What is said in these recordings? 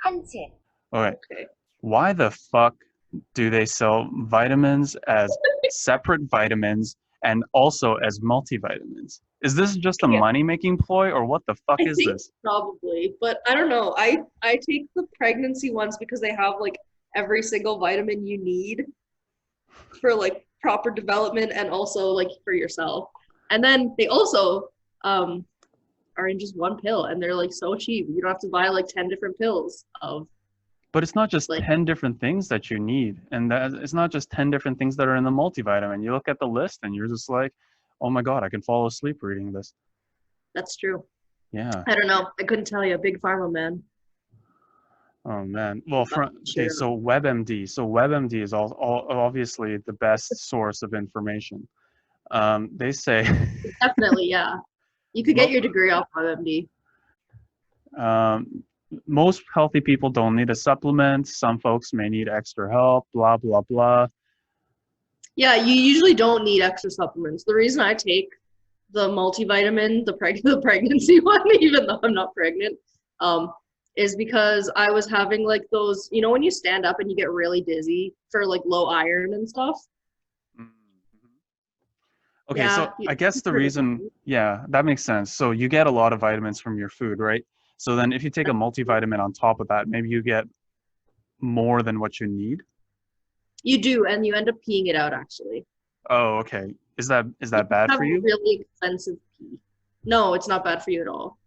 HanChat. Okay. Okay. Why the fuck do they sell vitamins as separate vitamins and also as multivitamins? Is this just a Okay. money-making ploy, or what the fuck I is think this? probably, but I don't know. I take the pregnancy ones because they have like every single vitamin you need for like proper development and also like for yourself. And then they also are in just one pill and they're like so cheap. You don't have to buy like 10 different pills of But it's not just like 10 different things that you need. And that it's not just 10 different things that are in the multivitamin. You look at the list and you're just like, oh my God, I can fall asleep reading this. that's true. Yeah. I don't know. I couldn't tell you. Big pharma, man. Oh man. Well, okay, Sure. so WebMD. So WebMD is all obviously the best source of information. They say Definitely, yeah. You could get mo- your degree off of MD. um, most healthy people don't need a supplement. Some folks may need extra help, blah, blah, blah. Yeah, you usually don't need extra supplements. The reason I take the multivitamin, the pregnancy one, even though I'm not pregnant, um, is because I was having like those, you know, when you stand up and you get really dizzy for like low iron and stuff. Mhm. Okay, Yeah, so I guess the reason, yeah, that makes sense. So you get a lot of vitamins from your food, right? So then if you take a multivitamin on top of that, maybe you get more than what you need. you do, and you end up peeing it out actually. Oh, okay. Is that You bad have for you? really expensive pee. No, it's not bad for you at all.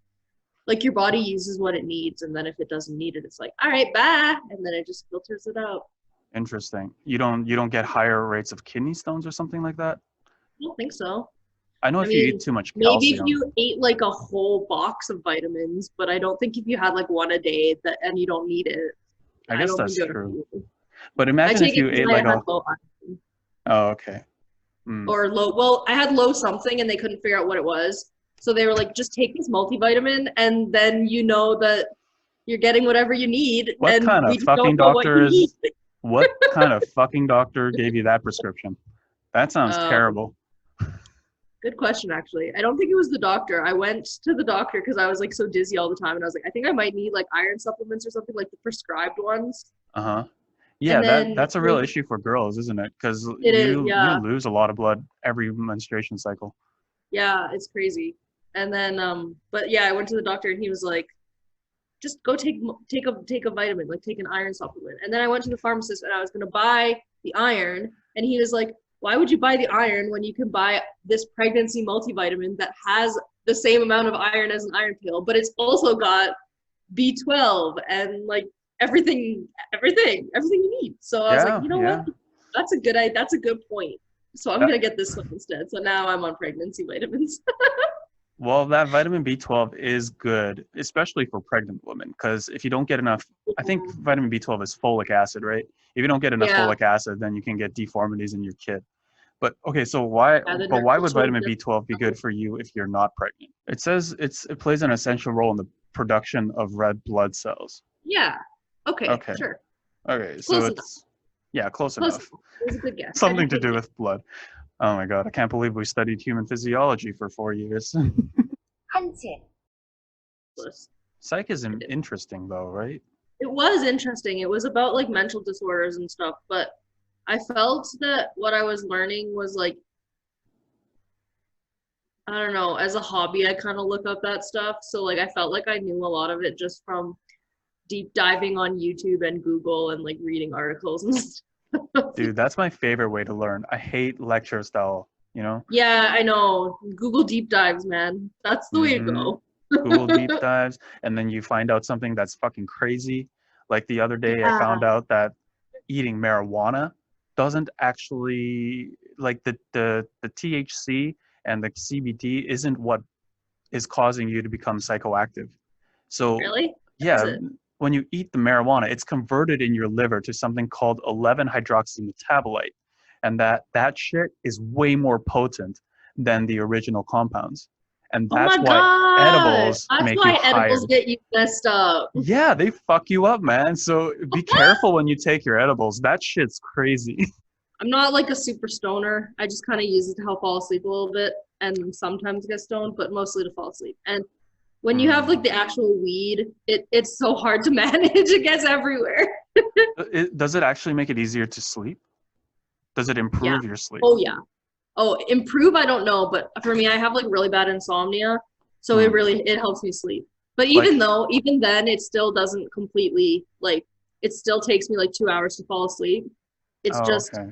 Like your body uses what it needs, and then if it doesn't need it, it's like, all right, bye, and then it just filters it out. Interesting. You don't get higher rates of kidney stones or something like that? I don't think so. I know I if you eat mean, too much maybe if calcium. you ate like a whole box of vitamins, but I don't think if you had like one a day that and you don't need it, I I guess don't think that's it would true. hurt you. But I imagine if take it you because ate I like had a, low iron oh, okay. Mm. or low. Well, I had low something, and they couldn't figure out what it was. So they were like, just take this multivitamin, and then you know that you're getting whatever you need, What and kind we of just don't fucking know what doctor you need. is, what kind of fucking doctor gave you that prescription? That sounds Um, terrible. Good question, actually. I don't think it was the doctor. I went to the doctor because I was like so dizzy all the time, and I was like, I think I might need like iron supplements or something like the prescribed ones. Uh-huh. Yeah, And then that's a real they, issue for girls, isn't it? Because it is, you yeah, lose a lot of blood every menstruation cycle. yeah, it's crazy. And then, but yeah, I went to the doctor, and he was like, just go take a vitamin, like take an iron supplement. And then I went to the pharmacist, and I was gonna buy the iron, and he was like, why would you buy the iron when you can buy this pregnancy multivitamin that has the same amount of iron as an iron pill, but it's also got B12 and like everything you need. So I was like, Yeah, you know what? yeah. That's a good point. So I'm That gonna get this one instead. So now I'm on pregnancy vitamins. well, that vitamin B12 is good, especially for pregnant women, because if you don't get enough, I think vitamin B12 is folic acid, right? If you don't get enough Yeah, folic acid, then you can get deformities in your kid. But okay, so why yeah, the but why would nutrition vitamin just B12 be good for you if you're not pregnant? It says it plays an essential role in the production of red blood cells. yeah. Okay, Okay. sure. Okay, so Close enough. it's yeah, close Close enough. enough. It was a good guess. Something to do Educated with blood. Oh my God, I can't believe we studied human physiology for 4 years. HanChat. guess. Psych is I did. interesting though, right? It was interesting. It was about like mental disorders and stuff, but I felt that what I was learning was like, I don't know, as a hobby, I kind of look up that stuff. So like I felt like I knew a lot of it just from deep diving on YouTube and Google and like reading articles and stuff. Dude, that's my favorite way to learn. I hate lecture style, you know? Yeah, I know. Google deep dives, man. That's the way to Mm-hmm. go. Google deep dives, and then you find out something that's fucking crazy. Like the other day, I Yeah. found out that eating marijuana doesn't actually like the THC and the CBD isn't what is causing you to become psychoactive. So Really? What is yeah, it? when you eat the marijuana, it's converted in your liver to something called 11 hydroxy metabolite, and that shit is way more potent than the original compounds, and Oh that's my why God. edibles That's make you why edibles higher. get you messed up. Yeah, they fuck you up, man. So be careful when you take your edibles. That shit's crazy. I'm not like a super stoner. I just kind of use it to help fall asleep a little bit and sometimes get stoned, but mostly to fall asleep. And When you have like the actual weed, it's so hard to manage. It gets everywhere. Does it actually make it easier to sleep? Does it improve your sleep? Oh yeah. Oh, improve, I don't know, but for me, I have like really bad insomnia, so it helps me sleep. But even then, it still doesn't completely like. It still takes me like 2 hours to fall asleep. It's just okay.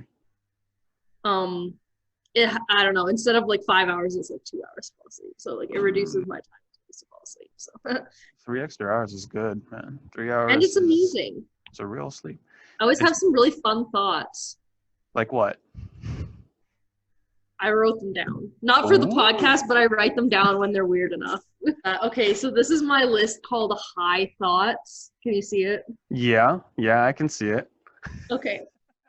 I don't know. Instead of like 5 hours, it's like 2 hours to fall asleep. So like it reduces my time to fall asleep. So 3 extra hours is good, man. 3 hours. And it's amazing. It's a real sleep. I always have some really fun thoughts. Like what? I wrote them down. Not for the podcast, but I write them down when they're weird enough. Okay, so this is my list called High Thoughts. Can you see it? Yeah, I can see it. Okay.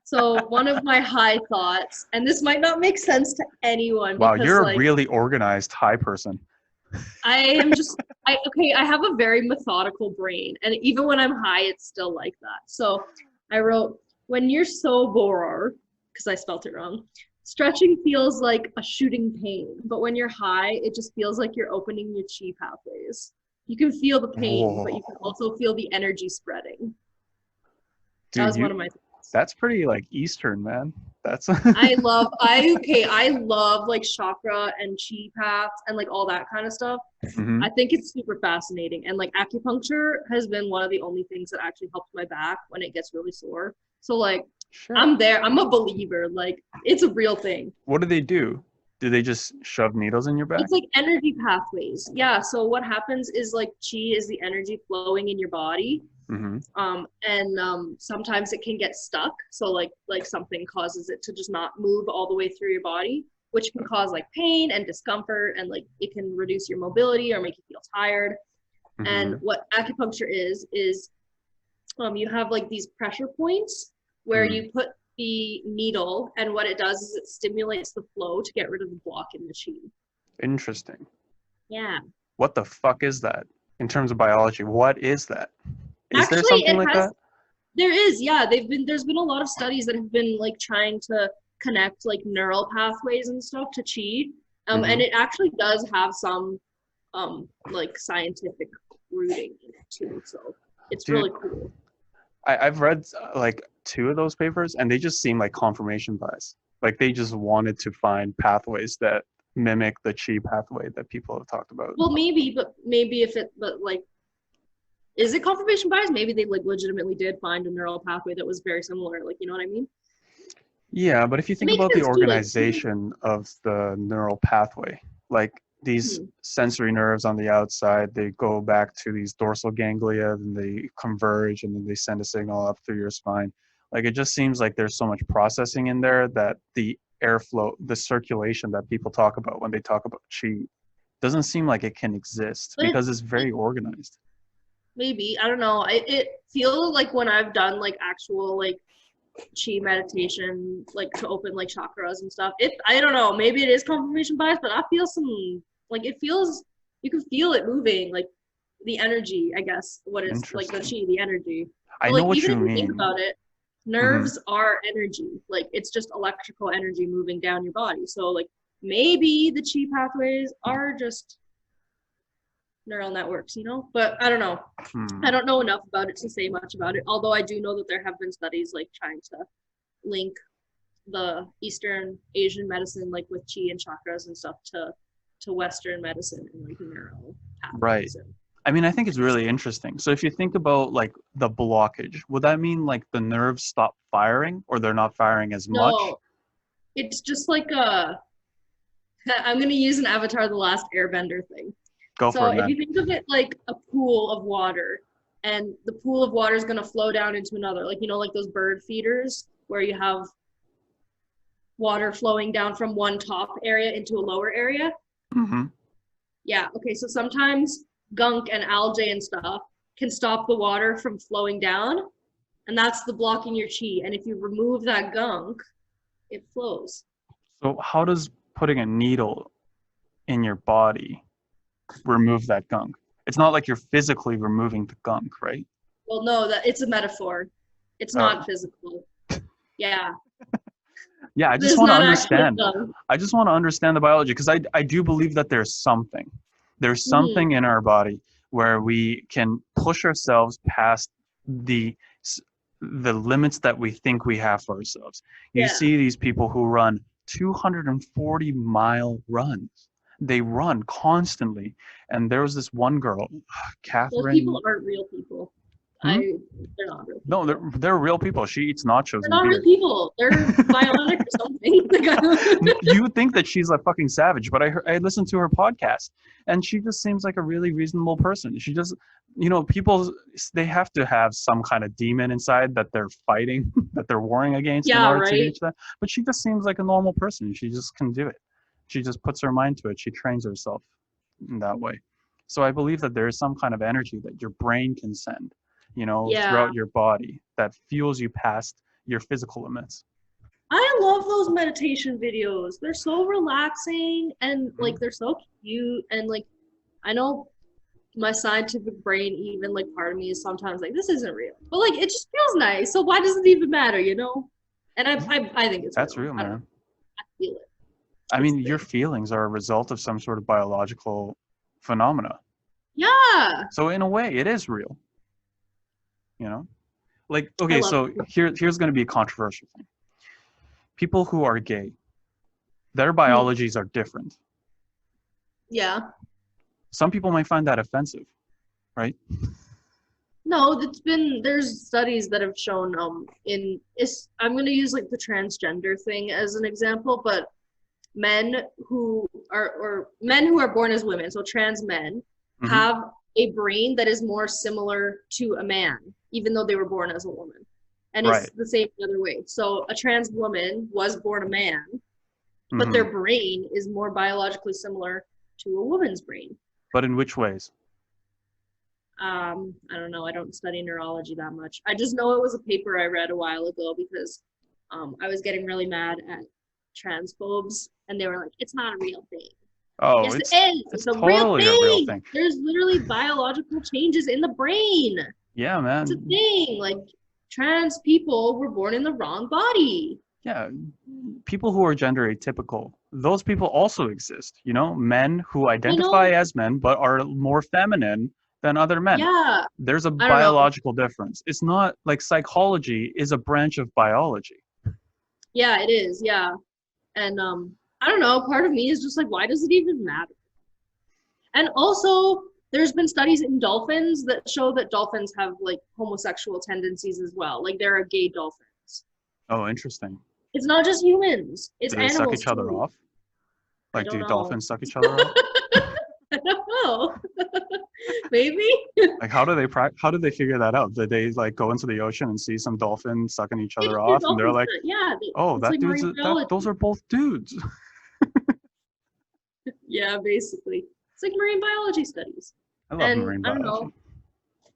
So one of my high thoughts, and this might not make sense to anyone. Wow, because, you're like, a really organized high person. I have a very methodical brain, and even when I'm high, it's still like that. So I wrote, when you're sober, because I spelt it wrong, stretching feels like a shooting pain, but when you're high, it just feels like you're opening your chi pathways. You can feel the pain, but you can also feel the energy spreading. Dude, that was one of my thoughts. That's pretty like Eastern, man. That's I love like chakra and chi paths and like all that kind of stuff. I think it's super fascinating, and like acupuncture has been one of the only things that actually helps my back when it gets really sore. So like I'm a believer, like it's a real thing. What do they do? Do they just shove needles in your back? It's like energy pathways. Yeah, so what happens is like chi is the energy flowing in your body. Sometimes it can get stuck, so like something causes it to just not move all the way through your body, which can cause like pain and discomfort, and like it can reduce your mobility or make you feel tired. And what acupuncture is you have like these pressure points where you put the needle, and what it does is it stimulates the flow to get rid of the block in the chi. Interesting. Yeah. What the fuck is that in terms of biology? What is that? Is Actually, there something like that? There is, yeah. There's been a lot of studies that have been like trying to connect like neural pathways and stuff to chi. And it actually does have some like scientific rooting in it too. So it's really cool. I've read like 2 of those papers, and they just seem like confirmation bias. Like they just wanted to find pathways that mimic the chi pathway that people have talked about. Well, maybe like, is it confirmation bias? Maybe they like legitimately did find a neural pathway that was very similar. Like, you know what I mean? Yeah, but if you think about the organization of the neural pathway, like these sensory nerves on the outside, they go back to these dorsal ganglia, and they converge, and then they send a signal up through your spine. Like it just seems like there's so much processing in there that the airflow, the circulation that people talk about when they talk about chi, doesn't seem like it can exist because it's very organized. Maybe, I don't know. It feels like when I've done like actual like chi meditation, like to open like chakras and stuff, I don't know, maybe it is confirmation bias, but I feel some like it feels, you can feel it moving, like the energy, I guess, what is like the chi, the energy. I know like, what even you if mean. Think about it, nerves are energy. Like it's just electrical energy moving down your body. So like maybe the chi pathways are just neural networks, you know? But I don't know. I don't know enough about it to say much about it, although I do know that there have been studies like trying to link the Eastern Asian medicine, like with chi and chakras and stuff, to Western medicine and like neural pathways. Right. I mean, I think it's really interesting. So if you think about like the blockage, would that mean like the nerves stop firing, or they're not firing as much? No, it's just like I'm going to use an Avatar The Last Airbender thing. So if you think of it like a pool of water, and the pool of water is going to flow down into another, like, you know, like those bird feeders where you have water flowing down from one top area into a lower area. Yeah. Okay. So sometimes gunk and algae and stuff can stop the water from flowing down, and that's the blocking your chi. And if you remove that gunk, it flows. So how does putting a needle in your body remove that gunk? It's not like you're physically removing the gunk, right? Well, no, that it's a metaphor. It's not physical. Yeah. Yeah, I just want to understand. I just want to understand the biology, because I do believe that there's something. There's something in our body where we can push ourselves past the the limits that we think we have for ourselves. You see these people who run 240-mile runs. They run constantly. And there was this one girl, Catherine. Those people aren't real people. They're not real people. No, they're real people. She eats nachos. They're not real people. They're bionic or something. You think that she's a fucking savage, but I listened to her podcast, and she just seems like a really reasonable person. She just, people, they have to have some kind of demon inside that they're fighting, that they're warring against in order to reach that. But she just seems like a normal person. She just can do it. She just puts her mind to it. She trains herself in that way. So I believe that there is some kind of energy that your brain can send, throughout your body that fuels you past your physical limits. I love those meditation videos. They're so relaxing and like they're so cute, and like I know my scientific brain, even like part of me is sometimes like, this isn't real, but like it just feels nice. So why does it even matter, And I think it's that's real, man. I feel it. I mean, your feelings are a result of some sort of biological phenomena. Yeah. So in a way, it is real. Like, okay, so here's going to be a controversial thing. People who are gay, their biologies are different. Yeah. Some people might find that offensive, right? No, there's studies that have shown I'm going to use like the transgender thing as an example, but men who are born as women, so trans men, have a brain that is more similar to a man, even though they were born as a woman. And it's the same the other way. So a trans woman was born a man, but their brain is more biologically similar to a woman's brain. But in which ways? I don't know. I don't study neurology that much. I just know it was a paper I read a while ago because I was getting really mad at transphobes, and they were like, it's not a real thing. Oh, yes, it is. It's a totally real a real thing. There's literally biological changes in the brain. Yeah, man. It's a thing. Like, trans people were born in the wrong body. Yeah. People who are gender atypical, those people also exist. Men who identify as men but are more feminine than other men. Yeah. There's a biological difference. It's not like psychology is a branch of biology. Yeah, it is. Yeah. And I don't know, part of me is just like, why does it even matter? And also, there's been studies in dolphins that show that dolphins have like homosexual tendencies as well. Like there are gay dolphins. Oh, interesting. It's not just humans. It's animals. Do they suck each other off? Like, do dolphins suck each other off? I don't know. Maybe. Like, how do they figure that out? Did they like go into the ocean and see some dolphins sucking each other off, and they're like, those are both dudes. Yeah, basically. It's like marine biology studies. I love marine biology. I don't know.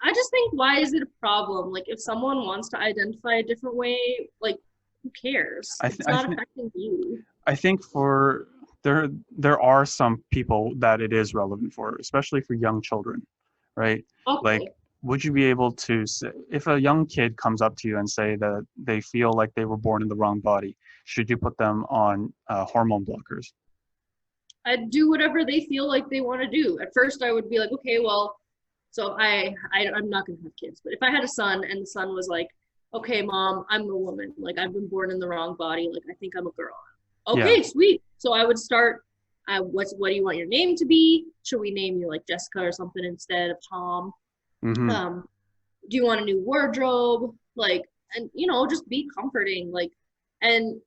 I just think, why is it a problem? Like, if someone wants to identify a different way, like, who cares? It's not affecting you. I think there are some people that it is relevant for, especially for young children, right? Okay. Like, would you be able to say, if a young kid comes up to you and say that they feel like they were born in the wrong body, should you put them on hormone blockers? I'd do whatever they feel like they want to do. At first, I would be like, okay, well, so I'm not going to have kids, but if I had a son and the son was like, okay, mom, I'm a woman. Like, I've been born in the wrong body. Like, I think I'm a girl. Okay, sweet. So I would start, what do you want your name to be? Should we name you like Jessica or something instead of Tom? Do you want a new wardrobe? Like, and just be comforting. Like, and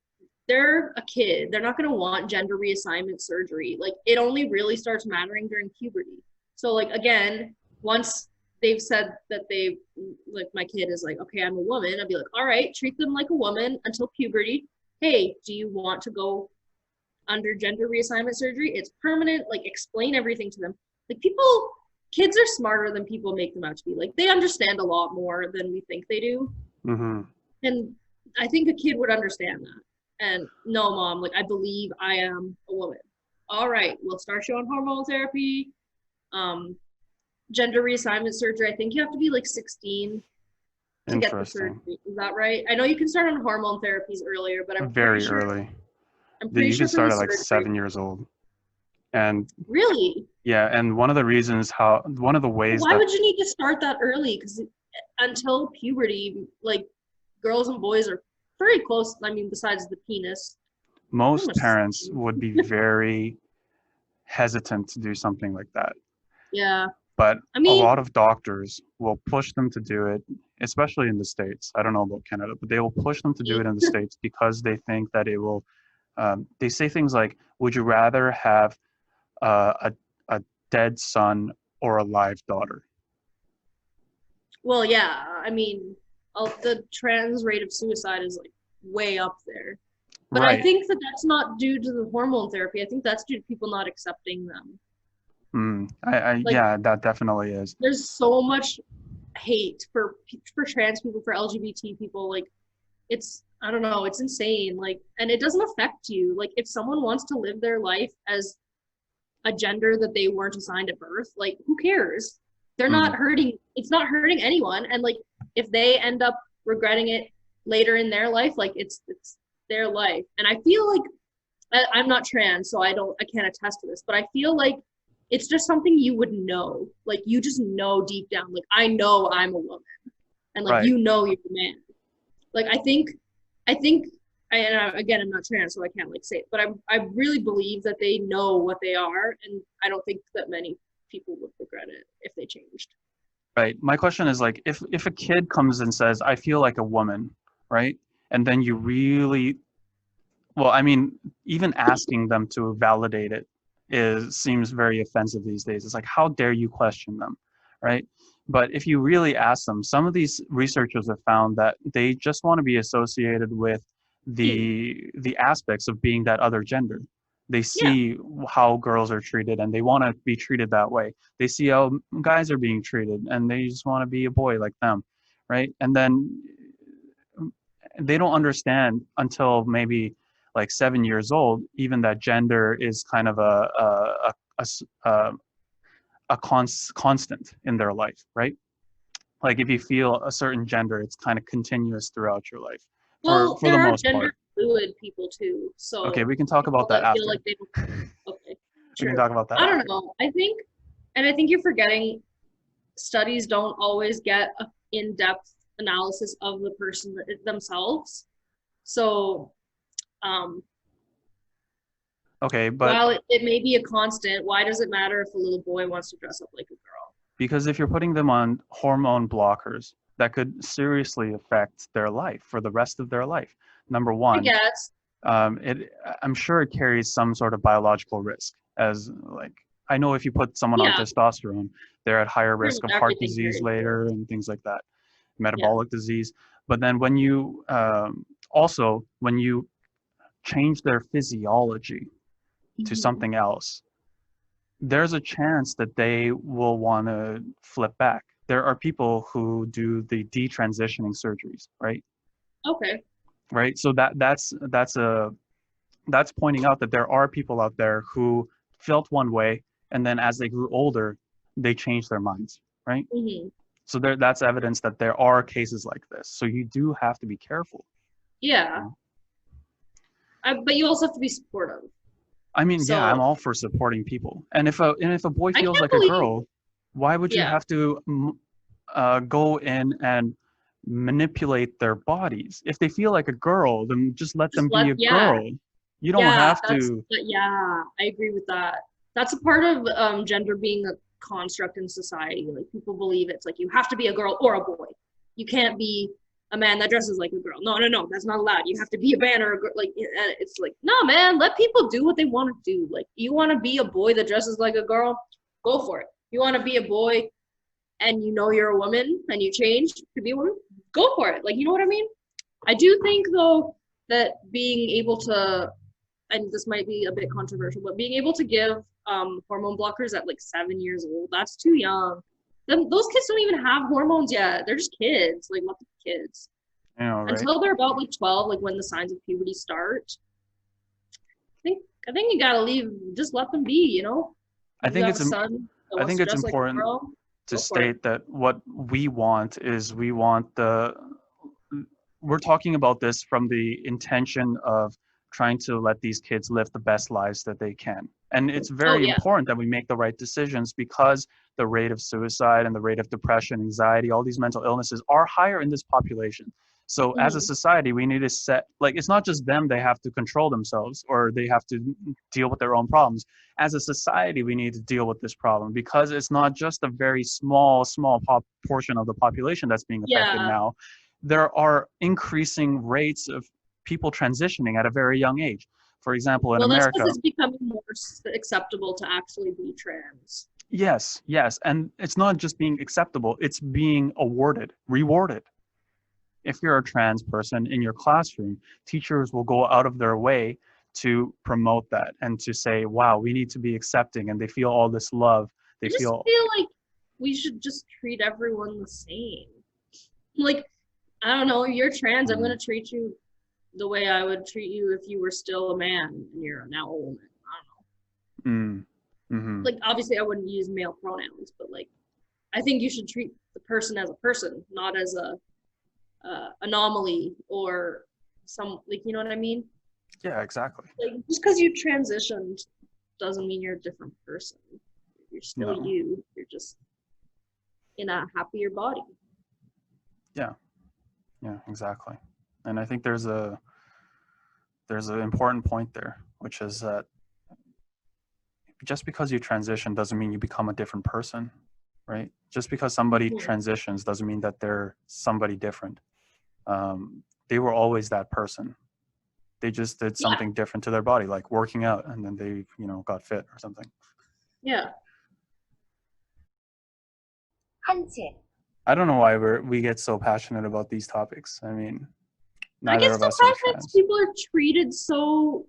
they're a kid. They're not going to want gender reassignment surgery. Like, it only really starts mattering during puberty. So like, again, once they've said that like, my kid is like, okay, I'm a woman, I'd be like, all right, treat them like a woman until puberty. Hey, do you want to go under gender reassignment surgery? It's permanent. Like, explain everything to them. Like, kids are smarter than people make them out to be. Like, they understand a lot more than we think they do. And I think a kid would understand that. And no, mom, like, I believe I am a woman. All right, we'll start you on hormone therapy. Gender reassignment surgery, I think you have to be like 16 to get the surgery. Is that right? I know you can start on hormone therapies earlier, but I'm very pretty sure, early. I'm pretty you sure can start at like 7 years old. And really? Yeah, and one of the ways Why that would you need to start that early? Because until puberty, like girls and boys are very close. I mean, besides the penis, pretty most much the parents same. would be very hesitant to do something like that. Yeah. But I a mean, lot of doctors will push them to do it, especially in the States. I don't know about Canada, but they will push them to do it in the States because they think that it will. They say things like, "Would you rather have a dead son or a live daughter?" well, yeah. I mean, the trans rate of suicide is like way up there. But I Right. think that that's not due to the hormone therapy. I think that's due to people not accepting them. Like, Yeah, that definitely is. there's so much hate for trans people, for LGBT people. Like, it's, I don't know, it's insane. Like, and it doesn't affect you. Like, if someone wants to live their life as a gender that they weren't assigned at birth, like, who cares? They're Mm, not hurting, it's not hurting anyone. And like, if they end up regretting it later in their life, like, it's their life. And I feel like I'm not trans, so I can't attest to this, but I feel like it's just something you would know. Like, you just know deep down, like, I know I'm a woman, and like, right. you know you're a man. Like, I think, and again, I'm not trans, so I can't like say it, but I really believe that they know what they are, and I don't think that many people would regret it if they changed. Right. My question is like, if a kid comes and says, "I feel like a woman," right? And then you really, well, I mean, even asking them to validate it seems very offensive these days. It's like, how dare you question them, right? But if you really ask them, some of these researchers have found that they just want to be associated with Yeah, the aspects of being that other gender. They yeah, see how girls are treated and they want to be treated that way. They see how guys are being treated and they just want to be a boy like them, right? And then they don't understand until maybe like 7 years old, even that gender is kind of constant in their life, right? Like if you feel a certain gender, it's kind of continuous throughout your life, well, for the there are most gender part. fluid people too, Okay, so we can talk people about that that feel after. like they don't. Okay, We can true. talk about that I don't after. know. I think you're forgetting studies don't always get an in-depth analysis of the person themselves. So, um, Okay, but while it may be a constant, why does it matter if a little boy wants to dress up like a girl? because if you're putting them on hormone blockers, that could seriously affect their life for the rest of their life. Number I one, guess. it I'm sure it carries some sort of biological risk. As like I know if you put someone on Yeah, testosterone, they're at higher pretty risk much of heart everything disease carries it. later and things like that, Yeah. metabolic disease. But then when you also when you change their physiology to Mhm. something else, there's a chance that they will want to flip back. There are people who do the detransitioning surgeries, right? Okay. Right. So that's pointing out that there are people out there who felt one way and then as they grew older, they changed their minds, right? Hmm. So that's evidence that there are cases like this. So you do have to be careful. You Yeah. know? But you also have to be supportive. I mean, yeah, I'm So all for supporting people. And if a boy I feels can't like a believe, girl, why would you yeah, have to go in and manipulate their bodies? If they feel like a girl, then just let just them let, be a yeah, girl. You don't yeah, have to. yeah, I agree with that. That's a part of gender being a construct in society. Like, people believe it's like you have to be a girl or a boy. You can't be a man that dresses like a girl. No, no, no, that's not allowed. You have to be a man or a girl. Like, it's like, no, man, let people do what they want to do. Like, you want to be a boy that dresses like a girl, go for it. You want to be a boy and you know you're a woman and you change to be a woman, go for it. Like, you know what I mean? I do think though that being able to, and this might be a bit controversial, but being able to give hormone blockers at like 7 years old, that's too young. Those kids don't even have hormones yet. They're just kids, like lots of kids. You know, right? Until they're about like 12, like when the signs of puberty start. I think you gotta leave, just let them be, you know? I You think have it's a son that I wants think to it's dress like a important girl, to go for it. state that what we want is we're talking about this from the intention of trying to let these kids live the best lives that they can, And it's Oh very yeah. important that we make the right decisions, because the rate of suicide and the rate of depression, anxiety, all these mental illnesses are higher in this population. So as a Mhm. society, we need to set, like, it's not just them, they have to control themselves or they have to deal with their own problems. As a society, we need to deal with this problem, because it's not just a very small portion of the population that's being affected Yeah. now. There are increasing rates of people transitioning at a very young age. For example, in Well, that's because America, it's becoming more acceptable to actually be trans. yes, yes. And it's not just being acceptable, it's being rewarded. If you're a trans person in your classroom, teachers will go out of their way to promote that and to say, wow, we need to be accepting. And they feel all this love. They I just feel, feel like we should just treat everyone the same. Like, I don't know, you're trans, I'm mm, gonna treat you the way I would treat you if you were still a man and you're now a woman. I don't know. mm, mm-hmm. Like, obviously I wouldn't use male pronouns, but like, I think you should treat the person as a person, not as a anomaly or some, like, you know what I mean? Yeah, exactly. Like, just because you transitioned doesn't mean you're a different person. You're still No. you. You're just in a happier body. Yeah, exactly. And I think there's an important point there, which is that just because you transition doesn't mean you become a different person, right? Just because somebody Mhm. transitions doesn't mean that they're somebody different. They were always that person. They just did Yeah, something different to their body, like working out, and then they, got fit or something. yeah. 한치, I don't know why we get so passionate about these topics. I mean, I neither get of so us are passionate 'cause trans. people are treated so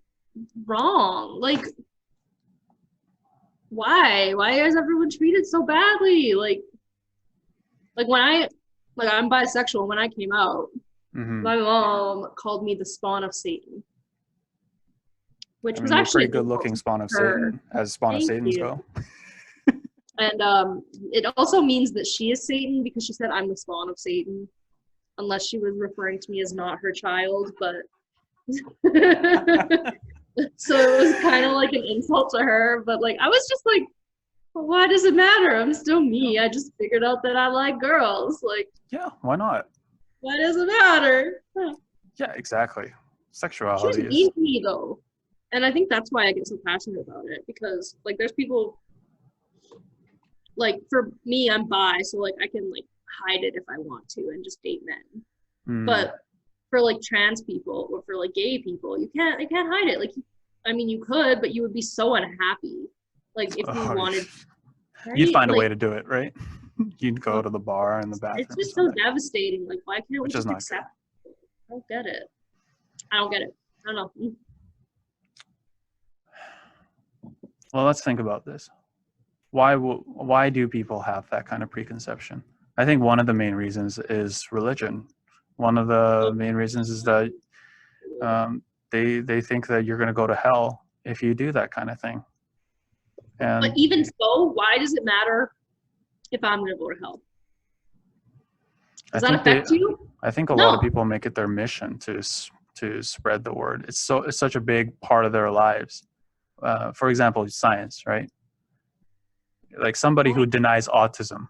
wrong. Like, why? Why is everyone treated so badly? Like when I'm bisexual. When I came out, Mm-hmm. my mom called me the spawn of Satan, which I was mean, you're a actually pretty an insult good-looking to spawn of her. Satan, as spawn of Thank Satans you. go. And it also means that she is Satan because she said I'm the spawn of Satan, unless she was referring to me as not her child, but so it was kind of like an insult to her, but like I was just like, well, why does it matter? I'm still me. I just figured out that I like girls. Like, Yeah, why not? why does it matter? Yeah, exactly. She was Sexuality is, mean to me though. And I think that's why I get so passionate about it, because like there's people, like for me, I'm bi, so like I can like hide it if I want to and just date men. But for like trans people or for like gay people, you can't hide it. Like, I mean, you could, but you would be so unhappy. Like if you wanted, you'd right? find a way Like, to do it, right? You'd go to the bar and the it's bathroom or just so something, devastating. Like, why can't we which is just not good. accept it? I don't get it. I don't get it. I don't know. Well, let's think about this. Why do people have that kind of preconception? I think one of the main reasons is religion. One of the main reasons is that they think that you're going to go to hell if you do that kind of thing. But And even so, why does it matter if I'm gonna go to hell? Does that affect you? I think a lot of No. people make it their mission to spread the word. It's such a big part of their lives. For example, science, right? Like somebody who denies autism,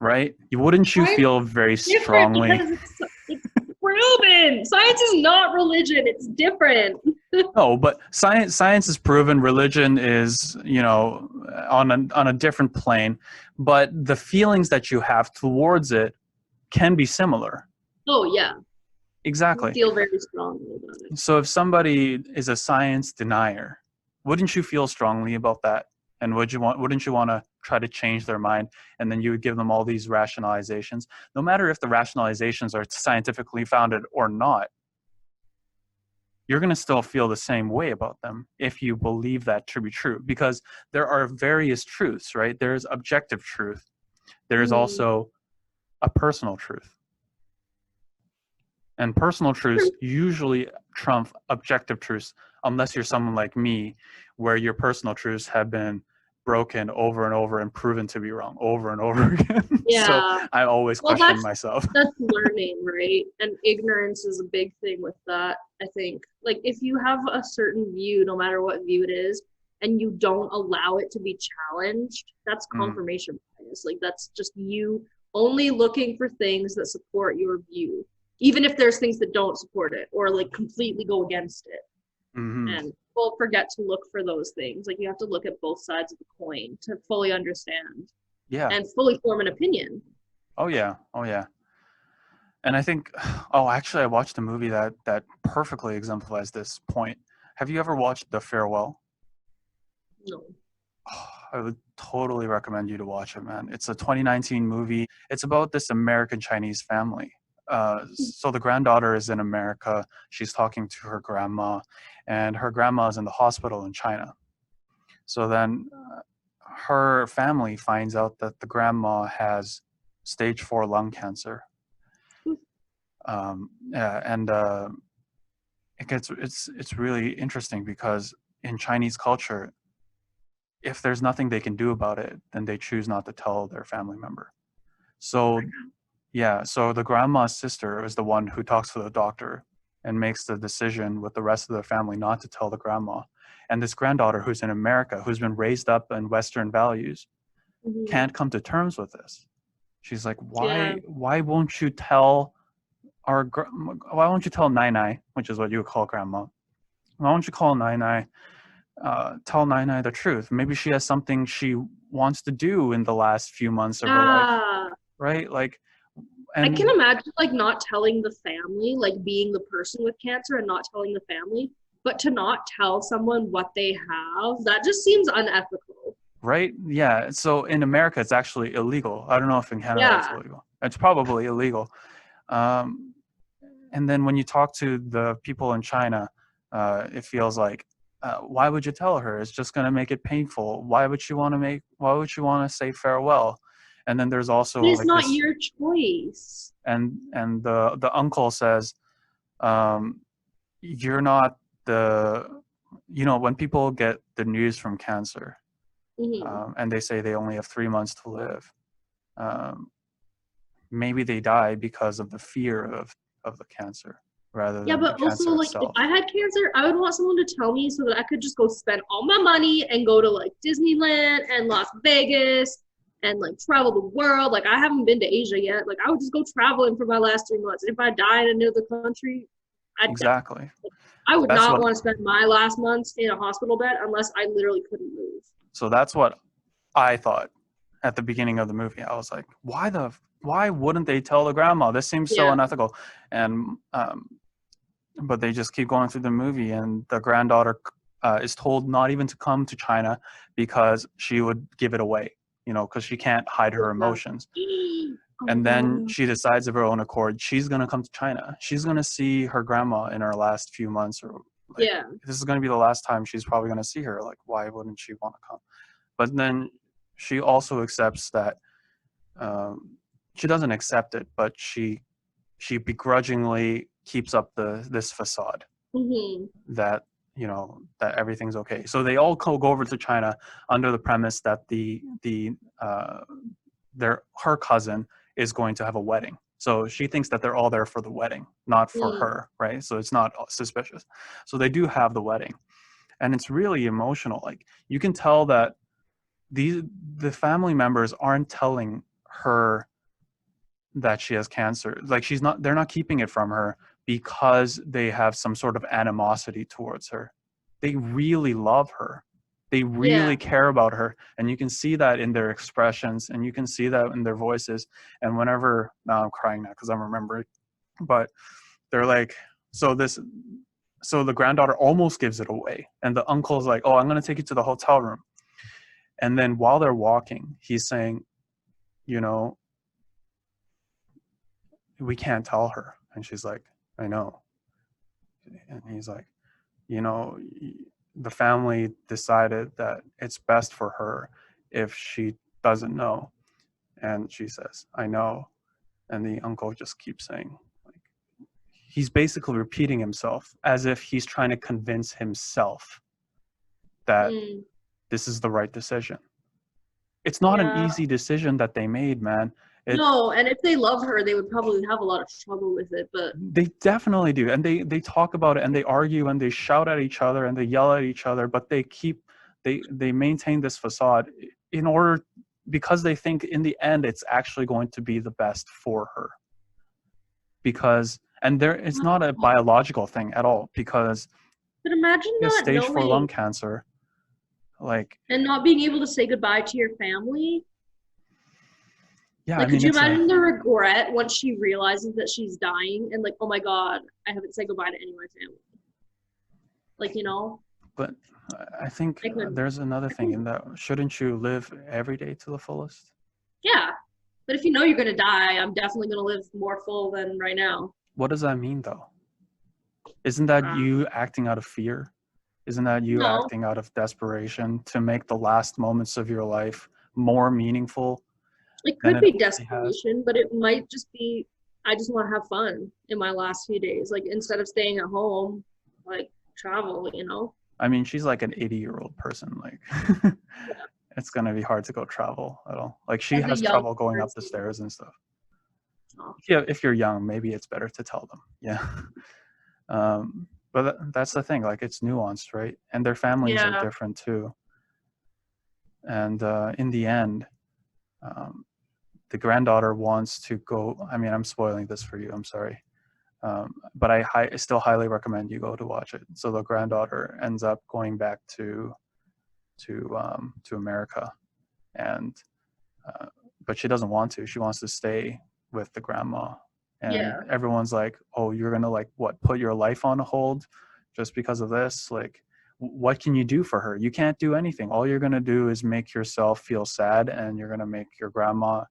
right? Wouldn't you Science feel very is different strongly? because it's proven. Science is not religion. It's different. No, but science is proven. Religion is, on a different plane, but the feelings that you have towards it can be similar. Oh yeah. Exactly. I feel very strongly about it. So if somebody is a science denier, wouldn't you feel strongly about that? And wouldn't you want to try to change their mind? And then you would give them all these rationalizations, no matter if the rationalizations are scientifically founded or not. You're going to still feel the same way about them if you believe that to be true, because there are various truths, right? There's objective truth. There's also a personal truth. And personal truths usually trump objective truths, unless you're someone like me, where your personal truths have been broken over and over and proven to be wrong over and over again. So Yeah. I always Well, question myself. that's learning, right? And ignorance is a big thing with that, I think. Like, if you have a certain view, no matter what view it is, and you don't allow it to be challenged, that's confirmation bias. Like, that's just you only looking for things that support your view, even if there's things that don't support it or like completely go against it. And people forget to look for those things. Like, you have to look at both sides of the coin to fully understand and fully form an opinion. Oh yeah. And I think, actually I watched a movie that perfectly exemplifies this point. Have you ever watched The Farewell? No. I would totally recommend you to watch it, man. It's a 2019 movie. It's about this American Chinese family. So the granddaughter is in America. She's talking to her grandma, and her grandma is in the hospital in China. So then her family finds out that the grandma has stage 4 lung cancer. It's really interesting because in Chinese culture, if there's nothing they can do about it, then they choose not to tell their family member. So so the grandma's sister is the one who talks to the doctor and makes the decision with the rest of the family not to tell the grandma. And this granddaughter who's in America, who's been raised up in Western values, can't come to terms with this. She's like, why won't you tell why won't you tell Nai Nai, which is what you would call grandma? Why won't you tell Nai Nai the truth? Maybe she has something she wants to do in the last few months of her life, right? Like, I can imagine like not telling the family, like being the person with cancer and not telling the family, but to not tell someone what they have, that just seems unethical. Right? Yeah. So in America, it's actually illegal. I don't know if in Canada it's illegal. It's probably illegal. And then when you talk to the people in China, it feels like, why would you tell her? It's just going to make it painful. Why would you want to say farewell? And then there's also it's like not your choice. And the uncle says, you're not when people get the news from cancer, and they say they only have 3 months to live, maybe they die because of the fear of the cancer rather than but the cancer also like itself. if I had cancer, I would want someone to tell me so that I could just go spend all my money and go to like Disneyland and Las Vegas and like travel the world. Like, I haven't been to Asia yet. Like, I would just go traveling for my last 3 months. If I die in another country, Exactly. I would not want to spend my last months in a hospital bed unless I literally couldn't move. So that's what I thought at the beginning of the movie. I was like, why wouldn't they tell the grandma? This seems so unethical. And but they just keep going through the movie, and the granddaughter is told not even to come to China because she would give it away, because she can't hide her emotions. And then she decides of her own accord, she's going to come to China. She's going to see her grandma in her last few months, or this is going to be the last time she's probably going to see her. Like, why wouldn't she want to come? But then she also accepts that, she doesn't accept it, but she begrudgingly keeps up this facade that that everything's okay. So they all go over to China under the premise that her cousin is going to have a wedding. So she thinks that they're all there for the wedding, not for her, right? So it's not suspicious. So they do have the wedding, and it's really emotional. Like, you can tell that the family members aren't telling her that she has cancer. Like, they're not keeping it from her because they have some sort of animosity towards her. They really love her. They really care about her. And you can see that in their expressions, and you can see that in their voices. And now I'm crying now because I'm remembering, but they're like, so the granddaughter almost gives it away. And the uncle's like, oh, I'm going to take you to the hotel room. And then while they're walking, he's saying, we can't tell her. And she's like, I know. And he's like, the family decided that it's best for her if she doesn't know. And she says, I know. And the uncle just keeps saying, like, he's basically repeating himself as if he's trying to convince himself that this is the right decision. it's not an Yeah. easy decision that they made, man. No, and if they love her, they would probably have a lot of trouble with it. But They definitely do, and they talk about it, and they argue, and they shout at each other, and they yell at each other, but they maintain this facade in order, because they think in the end it's actually going to be the best for her. Because, and there, it's not a biological thing at all, because but imagine she has not stage 4 lung knowing cancer. Like, and not being able to say goodbye to your family. yeah, Like, I mean, could you it's imagine the regret once she realizes that she's dying and like, oh my God, I haven't said goodbye to any of my family. Like, you know, but I think I could, there's another thing in that. Shouldn't you live every day to the fullest? yeah. But if you know you're gonna die, I'm definitely gonna live more full than right now. What does that mean, though? Isn't that Uh, you acting out of fear? Isn't that you no, acting out of desperation to make the last moments of your life more meaningful it than could it be already has? desperation, but it might just be I just want to have fun in my last few days. Like instead of staying at home, like travel, you know? I mean, she's like an 80-year-old person. Like, Yeah. it's gonna be hard to go travel at all. Like, she As a has young trouble going up the person. stairs and stuff. Oh, Yeah, if you're young, maybe it's better to tell them. Yeah. But that's the thing. Like, it's nuanced, right? And their families are yeah. different too. And in the end, um, the granddaughter wants to go. I mean, I'm spoiling this for you. I'm sorry. But I still highly recommend you go to watch it. So the granddaughter ends up going back to America, and but she doesn't want to. She wants to stay with the grandma, and Yeah. everyone's like, "Oh, you're gonna like what? Put your life on hold just because of this? Like, what can you do for her? You can't do anything. All you're gonna do is make yourself feel sad, and you're gonna make your grandma.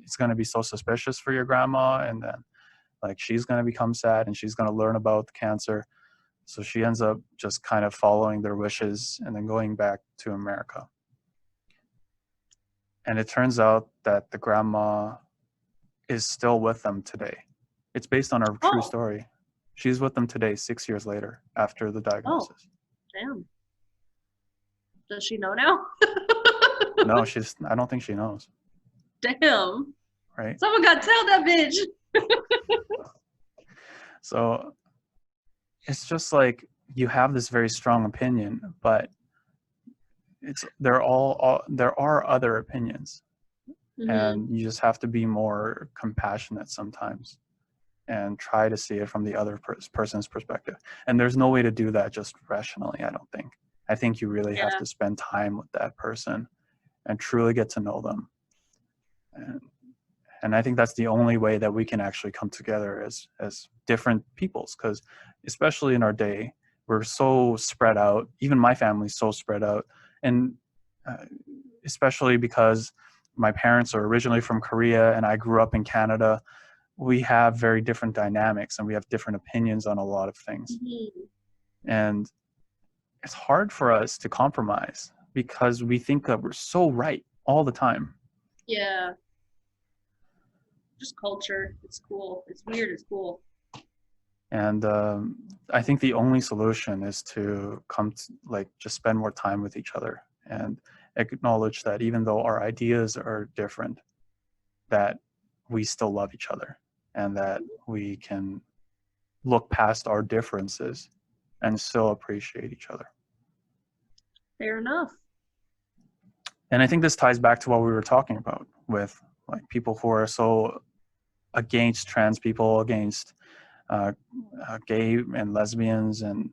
It's gonna be so suspicious for your grandma, and then like she's gonna become sad, and she's gonna learn about the cancer." So she ends up just kind of following their wishes and then going back to America. And it turns out that the grandma is still with them today. It's based on a true Oh, story. She's with them today, 6 years later, after the oh, diagnosis. damn. Does she know now? No, I don't think she knows, Damn. right? Someone got to tell that bitch. So it's just like you have this very strong opinion, but there are other opinions, and you just have to be more compassionate sometimes and try to see it from the other person's perspective. And there's no way to do that just rationally, I don't think. I think you really have Yeah. to spend time with that person and truly get to know them. And I think that's the only way that we can actually come together as different peoples, because especially in our day, we're so spread out. Even my family's so spread out. And especially because my parents are originally from Korea and I grew up in Canada, we have very different dynamics and we have different opinions on a lot of things. And it's hard for us to compromise because we think that we're so right all the time. Yeah. Just culture. It's cool. It's weird. It's cool. And I think the only solution is to just spend more time with each other and acknowledge that even though our ideas are different, that we still love each other and that we can look past our differences and still appreciate each other. Fair enough. And I think this ties back to what we were talking about with like people who are so against trans people, against gay and lesbians and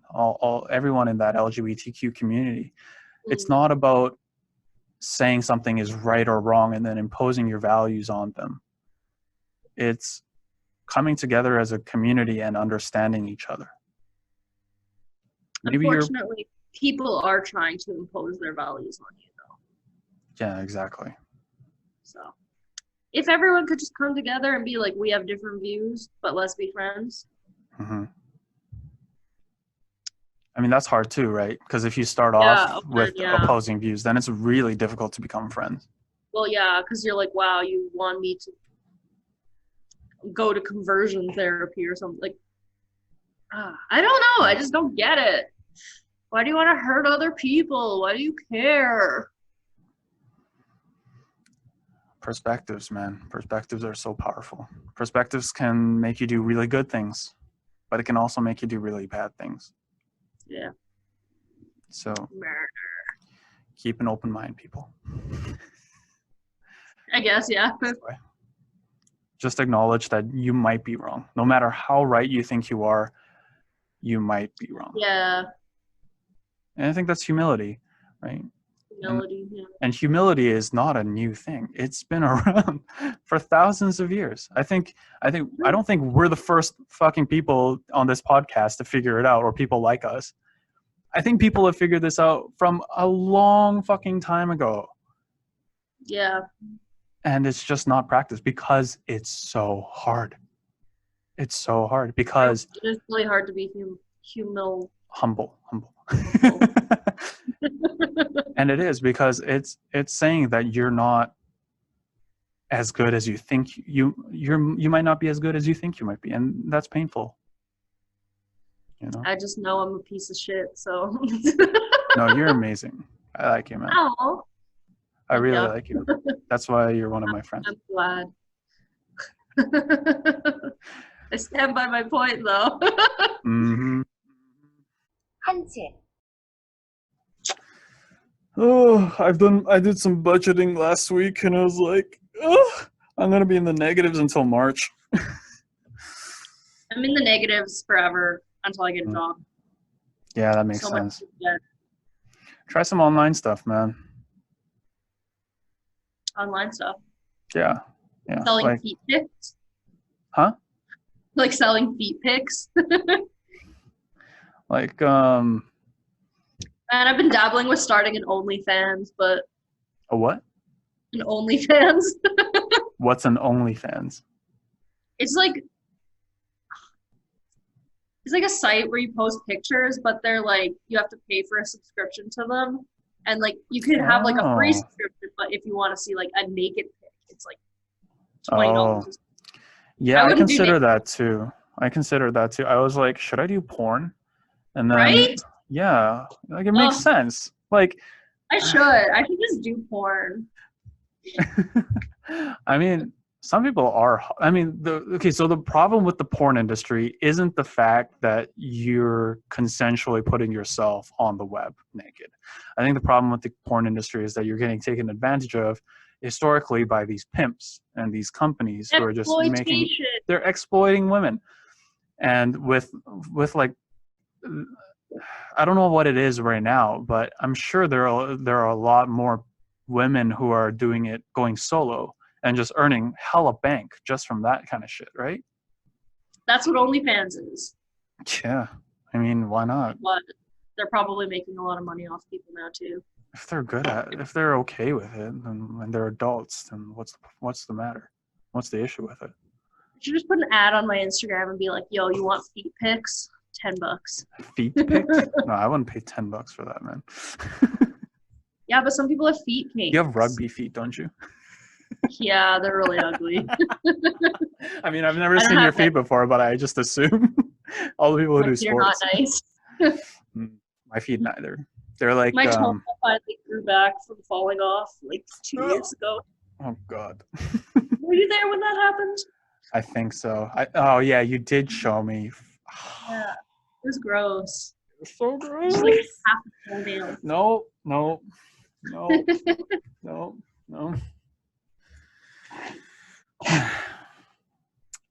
everyone in that LGBTQ community. It's not about saying something is right or wrong and then imposing your values on them. It's coming together as a community and understanding each other. Unfortunately, people are trying to impose their values on you, though. Yeah, exactly. So, if everyone could just come together and be like, we have different views, but let's be friends. Mm-hmm. I mean, that's hard too, right? Because if you start off with opposing views, then it's really difficult to become friends. Well, yeah, because you're like, wow, you want me to go to conversion therapy or something. Like, I don't know. I just don't get it. Why do you want to hurt other people? Why do you care? Perspectives, man. Perspectives are so powerful. Perspectives can make you do really good things, but it can also make you do really bad things. Yeah. So Murder. keep an open mind, people. I guess, yeah. Just acknowledge that you might be wrong. No matter how right you think you are, you might be wrong. Yeah. And I think that's humility, right? Humility, yeah. And humility is not a new thing. It's been around for thousands of years. I don't think we're the first fucking people on this podcast to figure it out, or people like us. I think people have figured this out from a long fucking time ago. Yeah. And it's just not practiced because it's so hard. It's so hard because It is really hard to be humble. humble. And it is because it's saying that you're not as good as you think you might not be as good as you think you might be, and that's painful. You know? I just know I'm a piece of shit, so. No, you're amazing. I like you, man. Oh. I really like you. That's why you're one of my friends. I'm glad. I stand by my point, though. Mm-hmm. 한채, Oh, I did some budgeting last week, and I was like, oh, I'm gonna be in the negatives until March. I'm in the negatives forever until I get a job. Yeah, that makes So much sense. debt. Try some online stuff, man. Online stuff. Yeah. Selling Like, feet pics. huh? Like selling feet pics. Like, And I've been dabbling with starting an OnlyFans, but a what? an OnlyFans. What's an OnlyFans? It's like a site where you post pictures, but they're like you have to pay for a subscription to them, and like you can have like a free Oh. subscription, but if you want to see like a naked pic, it's like $20. Yeah, I I wouldn't do consider naked. that too. I was like, should I do porn? And then, Right? yeah, like it makes Oh. sense. Like, I should just do porn. I mean, some people are. I mean, so the problem with the porn industry isn't the fact that you're consensually putting yourself on the web naked. I think the problem with the porn industry is that you're getting taken advantage of historically by these pimps and these companies who are just Exploitation. they're exploiting women. And with like, I don't know what it is right now, but I'm sure there are a lot more women who are doing it going solo and just earning hella bank just from that kind of shit, right? That's what OnlyFans is. Yeah. I mean, why not? But they're probably making a lot of money off people now too. If they're good at it, if they're okay with it, and they're adults, then what's the matter? What's the issue with it? I should just put an ad on my Instagram and be like, yo, you want feet pics? $10. Feet pics? No, I wouldn't pay $10 for that, man. Yeah, but some people have feet paints. You have rugby feet, don't you? Yeah, they're really ugly. I mean, I've never I don't seen your have, feet before, but I just assume all the people who do They're not sports. nice. My feet neither. They're like, My toe finally grew back from falling off like 2 years ago. oh God. Were you there when that happened? I think so. Oh yeah, you did show me. Yeah, it was gross. It's so gross. Just like half a toenail. No.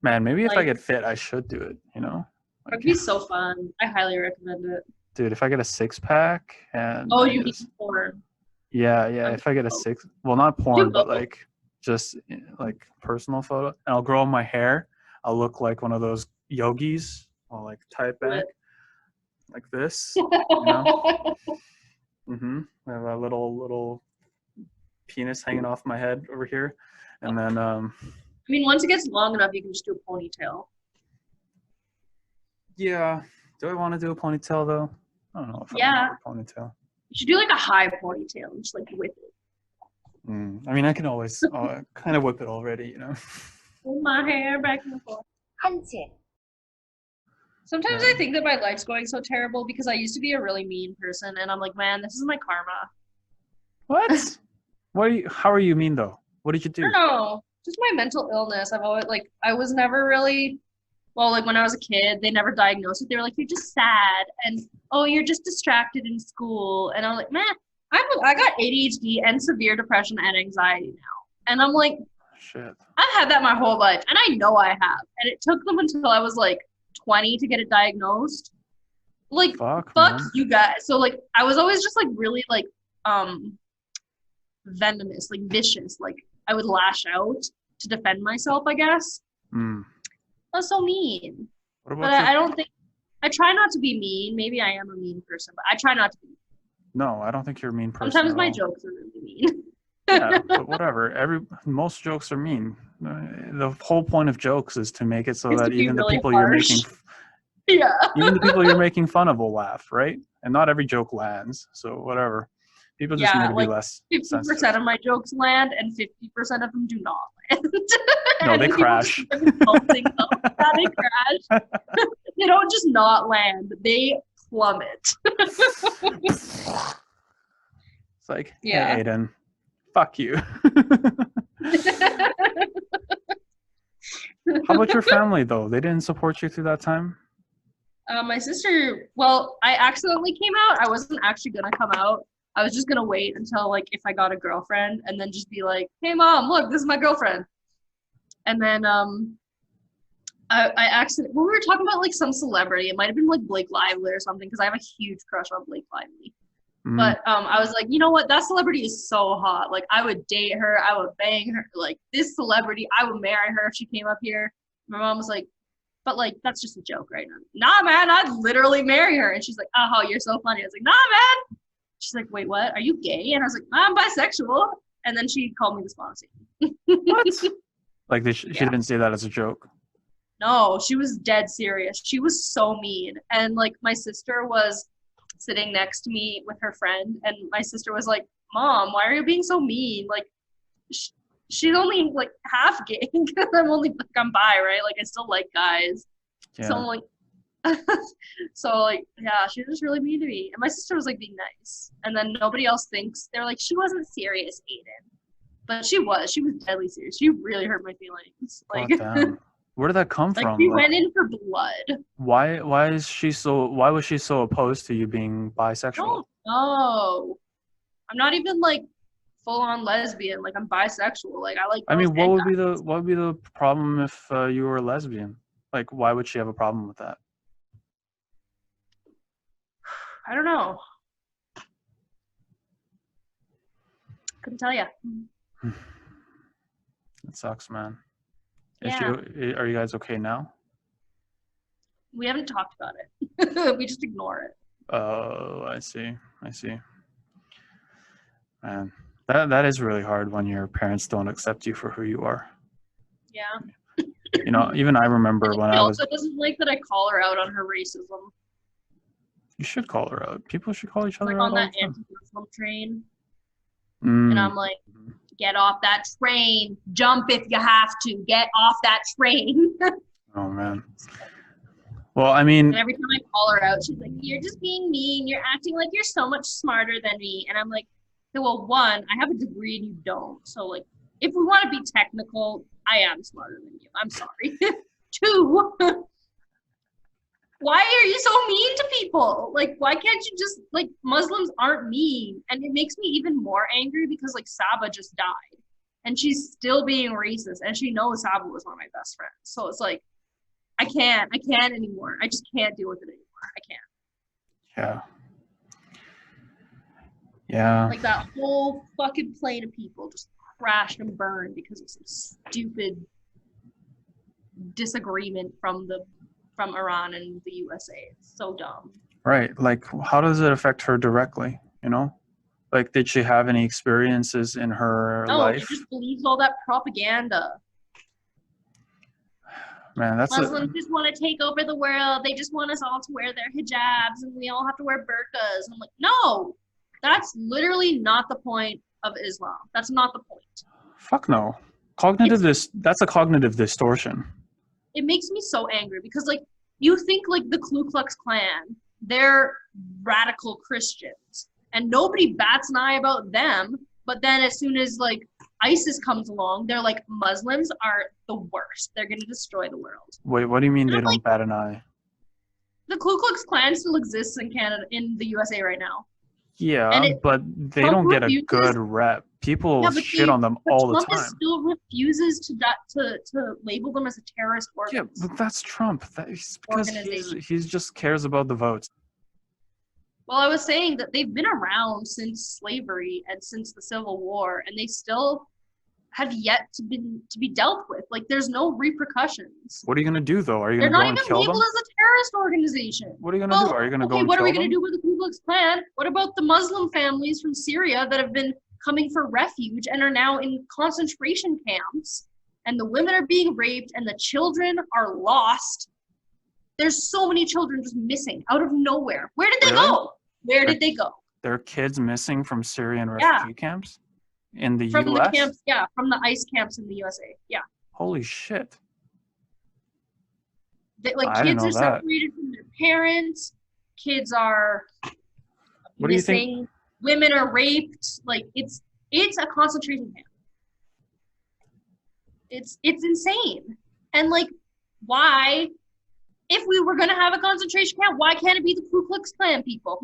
Man, maybe if I Like- get fit, I should do it, you know? It'd be so fun. I highly recommend it. Dude, if I get a six-pack and Oh, I you need just- porn. yeah, if I get a well, not porn, but both. like just like personal photo, and I'll grow my hair. I'll look like one of those yogis. I'll like tie it back like this. You know? I have a little penis hanging off my head over here, and then I mean, once it gets long enough, you can just do a ponytail. yeah. Do I want to do a ponytail though? I don't know if I Yeah. want to do a ponytail. You should do like a high ponytail and just like whip it. I mean, I can always kind of whip it already, you know. Pull my hair back and forth. 한채, Sometimes Yeah. I think that my life's going so terrible because I used to be a really mean person, and I'm like, man, this is my karma. What? How are you mean though? What did you I do? don't know. Just my mental illness. I've always like I was never really well, like when I was a kid, they never diagnosed it. They were like, you're just sad and oh, you're just distracted in school. And I'm like, man, I got ADHD and severe depression and anxiety now. And I'm like, Shit. I've had that my whole life, and I know I have. And it took them until I was like 20 to get it diagnosed. Like, Fuck, fuck man. you guys. So like, I was always just like really like venomous, like vicious. Like I would lash out to defend myself, I guess. Mm. I was so mean. What But about I don't think I try not to be mean. Maybe I am a mean person, but I try not to be. No, I don't think you're a mean person. Sometimes at my all. jokes are really mean. Yeah, but whatever. Most jokes are mean. The whole point of jokes is to make it so It's to that be even the really people you're making, harsh. Yeah. even the people you're making fun of will laugh, right? And not every joke lands. So whatever. People just need Yeah, to be like less 50% sensitive. of my jokes land and 50% of them do not land. No, And they then people crash. just keep insulting them. Yeah, they crash. They don't just not land, they plummet. It's like, Yeah. hey, Aiden, fuck you. How about your family, though? They didn't support you through that time? My sister, well, I accidentally came out. I wasn't actually gonna come out. I was just gonna wait until like if I got a girlfriend and then just be like, hey mom, look, this is my girlfriend. And then I accidentally we were talking about like some celebrity. It might have been like Blake Lively or something because I have a huge crush on Blake Lively. Mm. But I was like, you know what? That celebrity is so hot. Like I would date her. I would bang her. Like this celebrity, I would marry her if she came up here. My mom was like, but like that's just a joke right now. Nah, man, I'd literally marry her. And she's like, oh, you're so funny. I was like, nah, man. She's like, wait, what? Are you gay? And I was like, I'm bisexual. And then she called me the sponsor. What? Like she Yeah. didn't say that as a joke. No, she was dead serious. She was so mean. And like my sister was sitting next to me with her friend, and my sister was like, Mom, why are you being so mean? Like she's only like half gay because I'm bi, right? Like I still like guys. Yeah. So I'm like so like yeah, she was just really mean to me. And my sister was like being nice. And then nobody else thinks they're like, she wasn't serious, Aiden. But she was deadly serious. She really hurt my feelings. Like God damn. Where did that come like from? she Like, went in for blood. why was she so opposed to you being bisexual? No. I'm not even like full on lesbian. Like I'm bisexual. Like I like I mean, girls what and would be the problem if you were a lesbian? Like, why would she have a problem with that? I don't know. Couldn't tell you. It sucks, man. Yeah. Are you guys okay now? We haven't talked about it. We just ignore it. Oh, I see. Man, that is really hard when your parents don't accept you for who you are. Yeah. You know, even I remember when He I was. also doesn't like that I call her out on her racism. You should call her out. People should call each other Like out on all that the time. anti-Muslim train. Mm. And I'm like, get off that train. Jump if you have to. Get off that train. Oh man. Well, I mean, And every time I call her out, she's like, you're just being mean. You're acting like you're so much smarter than me. And I'm like, okay, well, one, I have a degree and you don't. So, like, if we want to be technical, I am smarter than you. I'm sorry. Two, why are you so mean to people? Like, why can't you just, like, Muslims aren't mean. And it makes me even more angry because, like, Saba just died. And she's still being racist. And she knows Saba was one of my best friends. So it's like, I can't anymore. I just can't deal with it anymore. I can't. yeah. Like that whole fucking plane of people just crashed and burned because of some stupid disagreement from Iran and the USA. It's so dumb. Right. Like, how does it affect her directly? You know, like, did she have any experiences in her No, life? she just believes all that propaganda. Man, Muslims just want to take over the world. They just want us all to wear their hijabs and we all have to wear burqas. And I'm like, no, that's literally not the point of Islam. That's not the point. Fuck no. That's a cognitive distortion. It makes me so angry because, like, you think, like, the Ku Klux Klan, they're radical Christians and nobody bats an eye about them. But then as soon as, like, ISIS comes along, they're like, Muslims are the worst. They're going to destroy the world. Wait, what do you mean And they I'm don't like, bat an eye? the Ku Klux Klan still exists in Canada, in the USA right now. Yeah, And it, but they Trump don't get a refuses- good rep. People Yeah, but shit on them but all the Trump time. still refuses to label them as a terrorist Yeah, organization. but that's Trump. That's because Organization. he's just cares about the votes. Well, I was saying that they've been around since slavery and since the Civil War, and they still have yet to be dealt with. Like, there's no repercussions. What are you gonna do though? Are you They're gonna not go and even kill them? labeled as a terrorist organization. What are you gonna do? Are you gonna go and what are kill we going to them? do with the Ku Klux Klan? What about the Muslim families from Syria that have been coming for refuge and are now in concentration camps? And the women are being raped and the children are lost. There's so many children just missing out of nowhere. Where did they Really? go? Where did they go? There are kids missing from Syrian Yeah. refugee camps in the From U.S. the camps, yeah, from the ICE camps in the USA. Yeah. Holy shit! Like, I didn't kids know are that. separated from their parents. Kids are What do you think? missing. Women are raped. Like, it's a concentration camp. It's insane. And like, why, if we were gonna have a concentration camp, why can't it be the Ku Klux Klan people?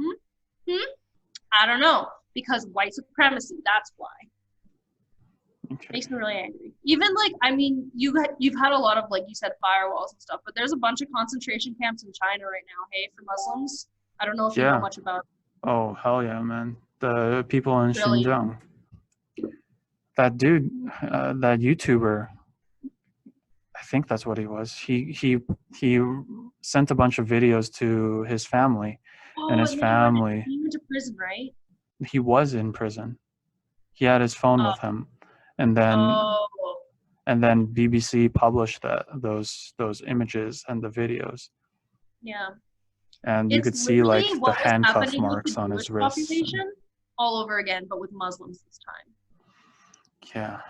I don't know. Because white supremacy, that's why. Okay. Makes me really angry. Even like, I mean, you've had a lot of, like you said, firewalls and stuff, but there's a bunch of concentration camps in China right now, hey, for Muslims. I don't know if you Yeah. know much about Oh hell yeah, man! The people in Really? Xinjiang. That dude, that YouTuber. I think that's what he was. He sent a bunch of videos to his family, and his then family. he went to prison, right? He was in prison. He had his phone with him, and then BBC published those images and the videos, Yeah. and you It's could see like literally the what was handcuff happening with marks the on his Jewish wrists. population all over again, but with Muslims this time. Yeah,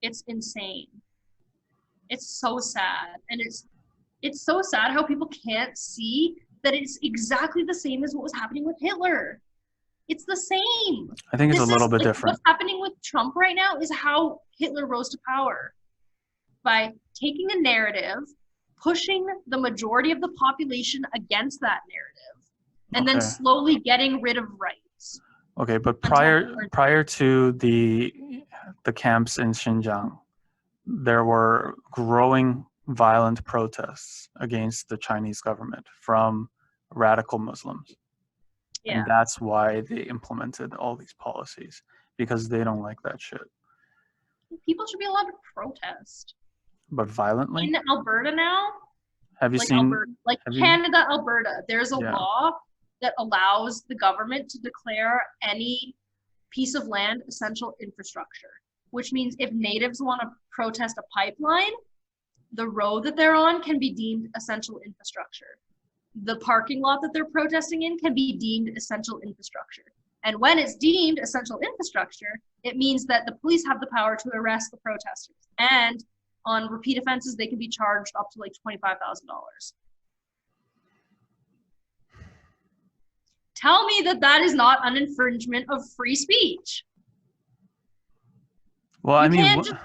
It's insane. It's so sad. And it's so sad how people can't see that it's exactly the same as what was happening with Hitler. It's the same. I think it's This a little is, bit like, different. What's happening with Trump right now is how Hitler rose to power. By taking a narrative, pushing the majority of the population against that narrative, and then Okay. slowly getting rid of rights. Okay, but Until- prior to the camps in Xinjiang, there were growing violent protests against the Chinese government from radical Muslims. Yeah. And that's why they implemented all these policies, because they don't like that shit. People should be allowed to protest. But violently? In Alberta now, Have you like seen Alberta, like have you- Canada, Alberta, there's a Yeah. law that allows the government to declare any piece of land essential infrastructure, which means if natives want to protest a pipeline, the road that they're on can be deemed essential infrastructure. The parking lot that they're protesting in can be deemed essential infrastructure. And when it's deemed essential infrastructure, it means that the police have the power to arrest the protesters. And on repeat offenses, they can be charged up to like $25,000. Tell me that that is not an infringement of free speech. Well, I You mean, can't just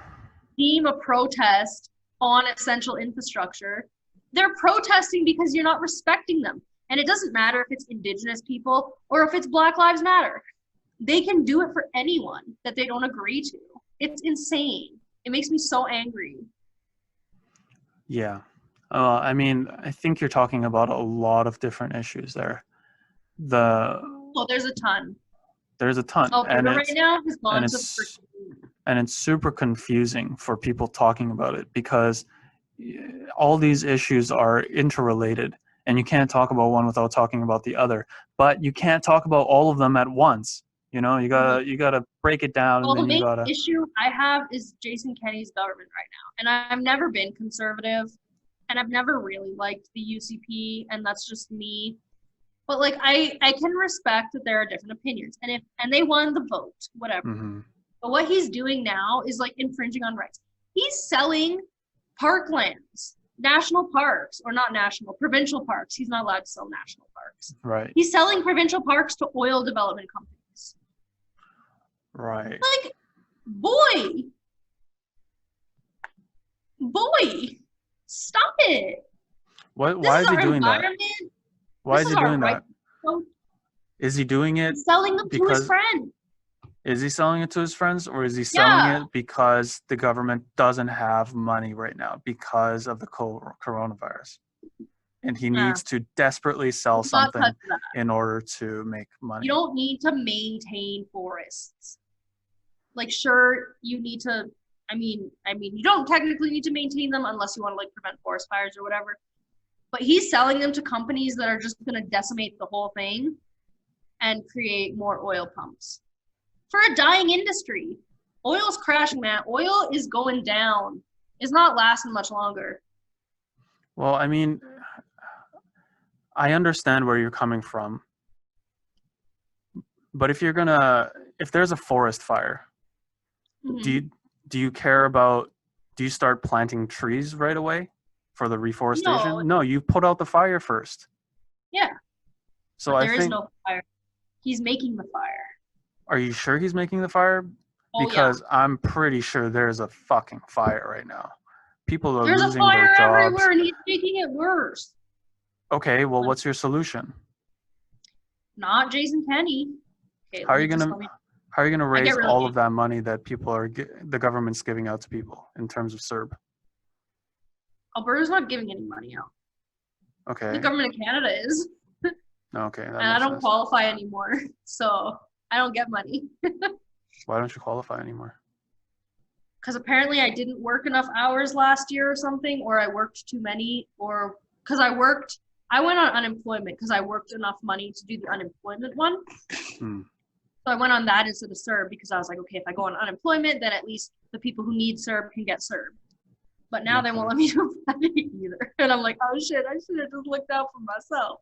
deem a protest on essential infrastructure. They're protesting because you're not respecting them. And it doesn't matter if it's Indigenous people or if it's Black Lives Matter. They can do it for anyone that they don't agree to. It's insane. It makes me so angry. yeah. I mean, I think you're talking about a lot of different issues there. Oh, there's a ton. There's a ton, Alberta right now has gone to and it's super confusing for people talking about it, because all these issues are interrelated, and you can't talk about one without talking about the other. But you can't talk about all of them at once. You know, you gotta break it down, Well, and the then you main gotta. issue I have is Jason Kenney's government right now. And I've never been conservative, and I've never really liked the UCP, and that's just me. But like, I can respect that there are different opinions, and they won the vote, whatever. Mhm. But what he's doing now is like infringing on rights. He's selling parklands, national parks, or not national, provincial parks. He's not allowed to sell national parks. Right. He's selling provincial parks to oil development companies. Right. Like, Boy, stop it. Why This is he our doing that? environment. Why This is is he our doing right. that? Is he doing it He's selling them to his because friend. is he selling it to his friends, or is he selling Yeah. it because the government doesn't have money right now because of the coronavirus? And he needs to desperately sell Do not something touch that. in order to make money. You don't need to maintain forests. Like, sure, you need to. I mean, you don't technically need to maintain them unless you want to like prevent forest fires or whatever. But he's selling them to companies that are just going to decimate the whole thing and create more oil pumps for a dying industry. Oil's crashing, man. Oil is going down. It's not lasting much longer. Well, I mean, I understand where you're coming from. But if there's a forest fire, Mm-hmm. do you care about, do you start planting trees right away for the reforestation? No. No, you put out the fire first. Yeah. So But I there is think, no fire. He's making the fire. are you sure he's making the fire? Oh, Because I'm pretty sure there's a fucking fire right now. People are There's a losing their fire jobs. everywhere and he's making it worse. Okay, well, what's your solution? Not Jason Kenney. Okay, How are you gonna I get raise really all of that money that the government's giving out to people in terms of CERB? Alberta's not giving any money out. Okay. The government of Canada is. Okay. And I don't qualify anymore. So I don't get money. Why don't you qualify anymore? Because apparently I didn't work enough hours last year or something, or I worked too many, or because I went on unemployment because I worked enough money to do the unemployment one. So I went on that instead of CERB because I was like, okay, if I go on unemployment, then at least the people who need CERB can get CERB. But now they won't let me do that either. And I'm like, oh shit, I should have just looked out for myself.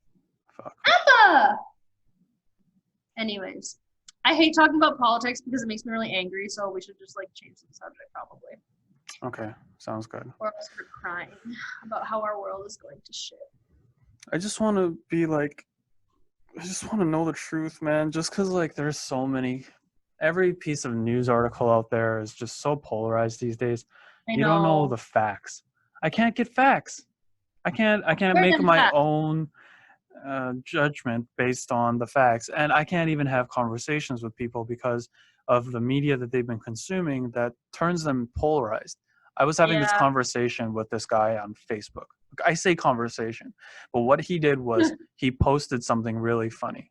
Fuck. Emma! Anyways, I hate talking about politics because it makes me really angry, so we should just like change the subject probably. Okay, sounds good. Or else we're crying about how our world is going to shit. I just want to be like, I just want to know the truth, man. Just because like there's so many, every piece of news article out there is just so polarized these days. You don't know the facts. I can't get facts. I can't make my own judgment based on the facts, and I can't even have conversations with people because of the media that they've been consuming that turns them polarized. I was having this conversation with this guy on Facebook. I say conversation, but what he did was he posted something really funny.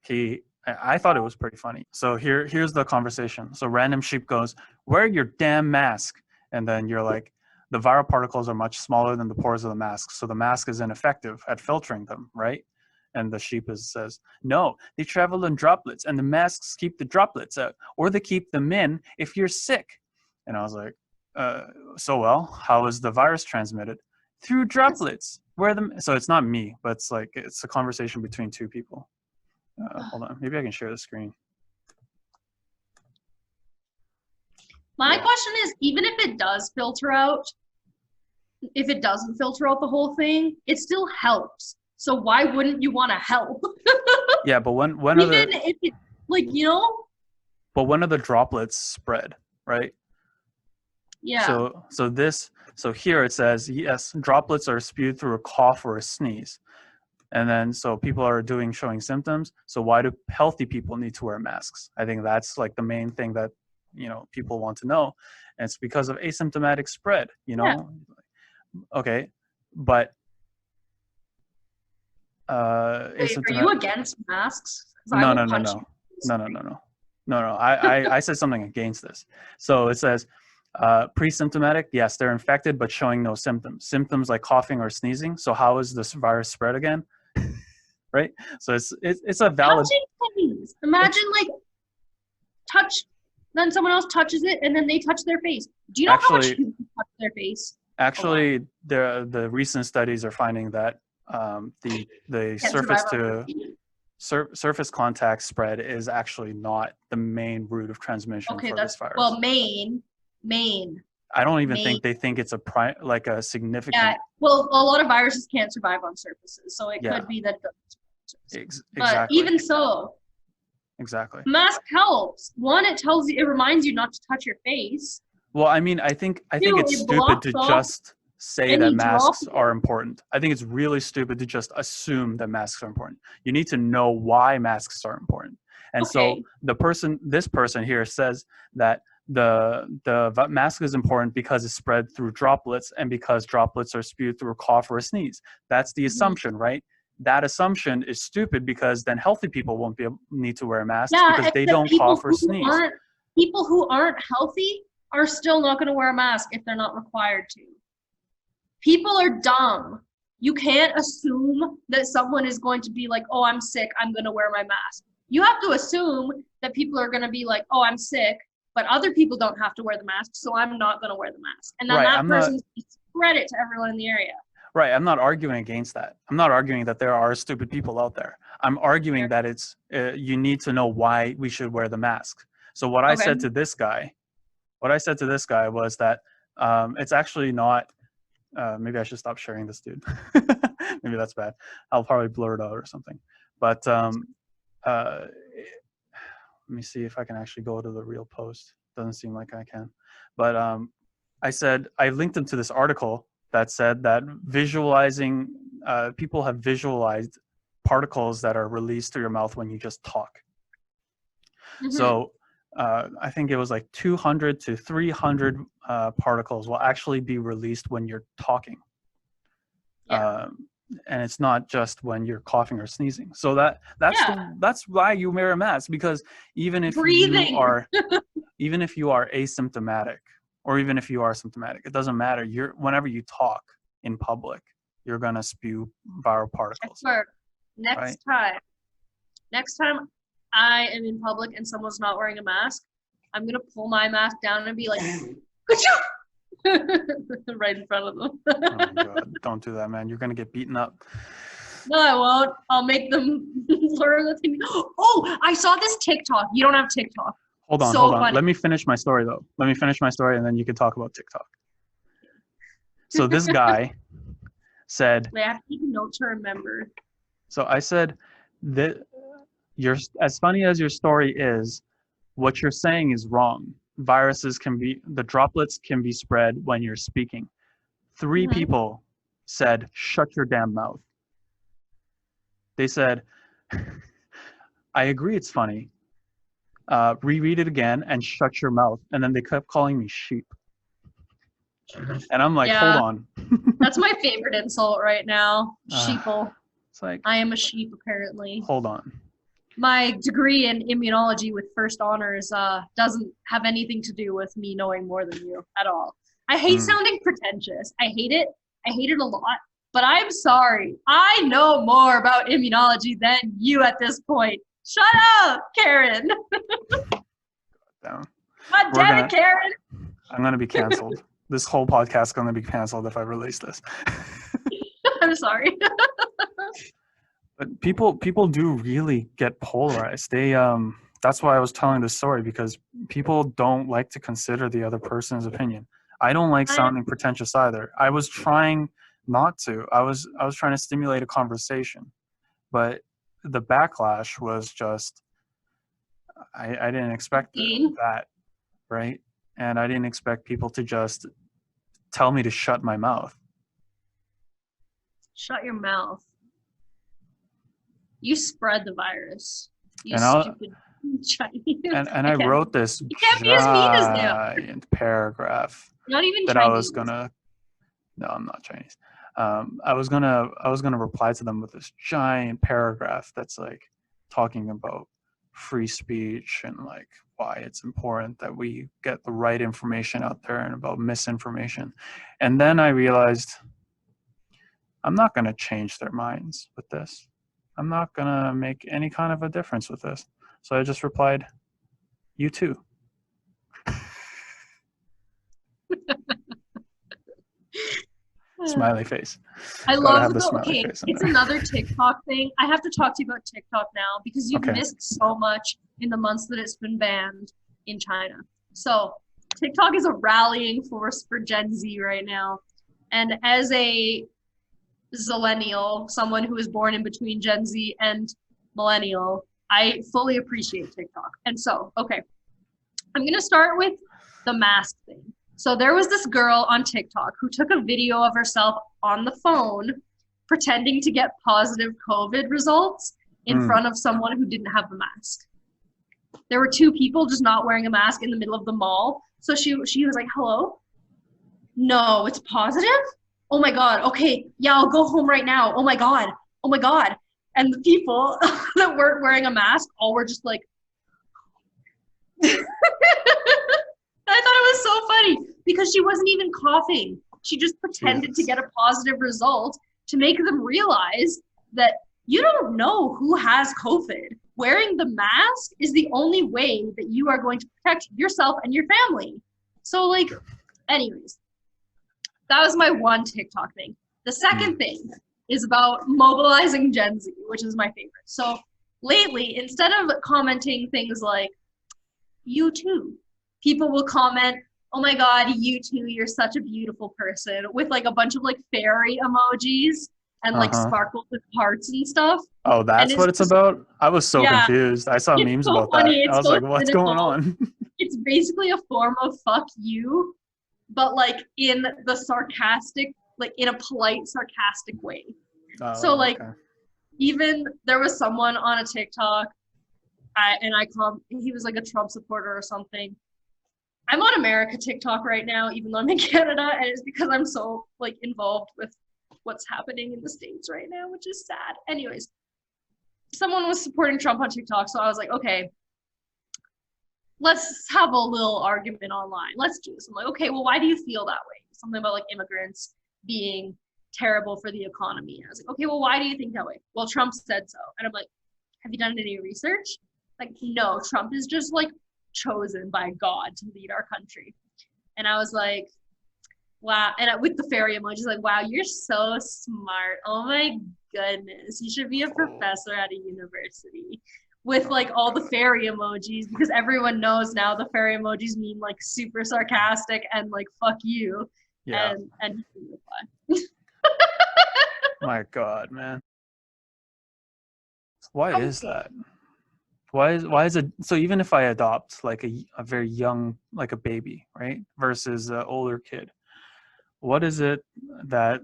I thought it was pretty funny. So here's the conversation. So random sheep goes, "Wear your damn mask," and then you're like, "The viral particles are much smaller than the pores of the mask, so the mask is ineffective at filtering them, right?" And the sheep says, "No, they travel in droplets, and the masks keep the droplets out, or they keep them in if you're sick." And I was like, well, how is the virus transmitted? Through droplets. So it's not me, but it's a conversation between two people. Hold on, maybe I can share the screen. My question is, even if it does filter out, if it doesn't filter out the whole thing, it still helps. So why wouldn't you want to help? Yeah, but when even if it, like, you know? But when are the droplets spread, right? Yeah. So here it says, yes, droplets are spewed through a cough or a sneeze. And then, so people are showing symptoms. So why do healthy people need to wear masks? I think that's like the main thing that, people want to know. And it's because of asymptomatic spread, Yeah. Okay. But, Wait, are you against masks? No. I said something against this. So it says, pre-symptomatic, yes, they're infected, but showing no symptoms. Symptoms like coughing or sneezing. So how is this virus spread again? Right? So it's a valid. Imagine like touch, then someone else touches it, and then they touch their face. Do you know how much you touch their face? Actually, the recent studies are finding that the surface contact spread is actually not the main route of transmission for this virus. Well, main. I don't even think they think it's a significant. Yeah, well, a lot of viruses can't survive on surfaces, so it could be that. Exactly. But even so. exactly. Mask helps. One, it reminds you not to touch your face. Well, I mean, I think Two, it's it stupid blocks to off just say that any masks are droplets. important. I think it's really stupid to just assume that masks are important. You need to know why masks are important. And so Okay. this person here says that the mask is important because it's spread through droplets and because droplets are spewed through a cough or a sneeze. That's the Mhm. assumption, right? That assumption is stupid because then healthy people won't need to wear masks Yeah, because they except don't cough or sneeze. people who aren't healthy are still not going to wear a mask if they're not required to. People are dumb. You can't assume that someone is going to be like, "Oh, I'm sick, I'm going to wear my mask." You have to assume that people are going to be like, "Oh, I'm sick, but other people don't have to wear the mask, so I'm not going to wear the mask." And then Right. that person's spread it to everyone in the area. Right. I'm not arguing against that. I'm not arguing that there are stupid people out there. I'm arguing that it's you need to know why we should wear the mask. So what I Okay. said to this guy, was that it's actually not. Maybe I should stop sharing this, dude. Maybe that's bad. I'll probably blur it out or something. But let me see if I can actually go to the real post. Doesn't seem like I can. But I linked him to this article that said that visualizing, people have visualized particles that are released through your mouth when you just talk. Mhm. So I think it was like 200 to 300 particles will actually be released when you're talking. Yeah. And it's not just when you're coughing or sneezing. So that's why you wear a mask, because even if Breathing. even if you are asymptomatic, or even if you are symptomatic, it doesn't matter. Whenever you talk in public, you're gonna spew viral particles. Next right? next time I am in public and someone's not wearing a mask, I'm gonna pull my mask down and be like, right in front of them. Oh my God, don't do that, man. You're gonna get beaten up. No, I won't. I'll make them learn the thing. Oh, I saw this TikTok. You don't have TikTok. Hold on. Funny. Let me finish my story, though. Let me finish my story, and then you can talk about TikTok. So this guy said, I have to take a note to remember. So I said that as funny as your story is, what you're saying is wrong. The droplets can be spread when you're speaking. 3 people said, shut your damn mouth. They said, I agree it's funny. Reread it again and shut your mouth. And then they kept calling me sheep. And I'm like, hold on. That's my favorite insult right now. Sheeple. It's like, I am a sheep, apparently. Hold on. My degree in immunology with first honors doesn't have anything to do with me knowing more than you at all. I hate sounding pretentious. I hate it. I hate it a lot. But I'm sorry. I know more about immunology than you at this point. Shut up, Karen. Down. God damn it, Karen. I'm going to be canceled. This whole podcast is going to be canceled if I release this. I'm sorry. But people do really get polarized. That's why I was telling this story, because people don't like to consider the other person's opinion. I don't like sounding pretentious either. I was trying not to. I was trying to stimulate a conversation, but the backlash was just I didn't expect that, right? And I didn't expect people to just tell me to shut my mouth. Shut your mouth. You spread the virus. You And stupid Chinese. And I wrote this giant paragraph not even that Chinese. I was gonna. No, I'm not Chinese. I was gonna reply to them with this giant paragraph that's like talking about free speech and like why it's important that we get the right information out there and about misinformation. And then I realized I'm not gonna change their minds with this. I'm not gonna make any kind of a difference with this. So I just replied, "You too." Smiley face. I love it's another TikTok thing. I have to talk to you about TikTok now because you've missed so much in the months that it's been banned in China. So TikTok is a rallying force for Gen Z right now. And as a Zillennial, someone who was born in between Gen Z and Millennial, I fully appreciate TikTok. And so, okay, I'm going to start with the mask thing. So there was this girl on TikTok who took a video of herself on the phone pretending to get positive COVID results in front of someone who didn't have the mask. There were two people just not wearing a mask in the middle of the mall. So she was like, hello? No, it's positive? Oh my God. Okay. Yeah, I'll go home right now. Oh my God. Oh my God. And the people that weren't wearing a mask all were just like, I thought it was so funny because she wasn't even coughing. She just pretended to get a positive result to make them realize that you don't know who has COVID. Wearing the mask is the only way that you are going to protect yourself and your family. So like, anyways, that was my one TikTok thing. The second thing is about mobilizing Gen Z, which is my favorite. So lately, instead of commenting things like, you too, people will comment, oh my God, you too, you're such a beautiful person, with like a bunch of like fairy emojis and like sparkles with hearts and stuff. Oh, that's what it's about? I was so confused. I saw memes so about funny. that. I was so like, what's going on? It's basically a form of fuck you, but like in the sarcastic, like in a polite, sarcastic way. So like, even there was someone on a TikTok, he was like a Trump supporter or something. I'm on America TikTok right now, even though I'm in Canada, and it's because I'm so like involved with what's happening in the States right now, which is sad. Anyways, someone was supporting Trump on TikTok, so I was like, okay, let's have a little argument online. Let's do this. I'm like, okay, well, why do you feel that way? Something about like immigrants being terrible for the economy. And I was like, okay, well, why do you think that way? Well, Trump said so. And I'm like, have you done any research? Like, no, Trump is just like chosen by God to lead our country. And I was like, wow. And with the fairy emojis, like, wow, you're so smart. Oh my goodness. You should be a professor at a university. With like all the fairy emojis, because everyone knows now the fairy emojis mean like super sarcastic and like fuck you. Yeah. And he didn't reply. My God, man. Why is that? Why is it so? Even if I adopt like a very young, like a baby, right, versus an older kid, what is it that?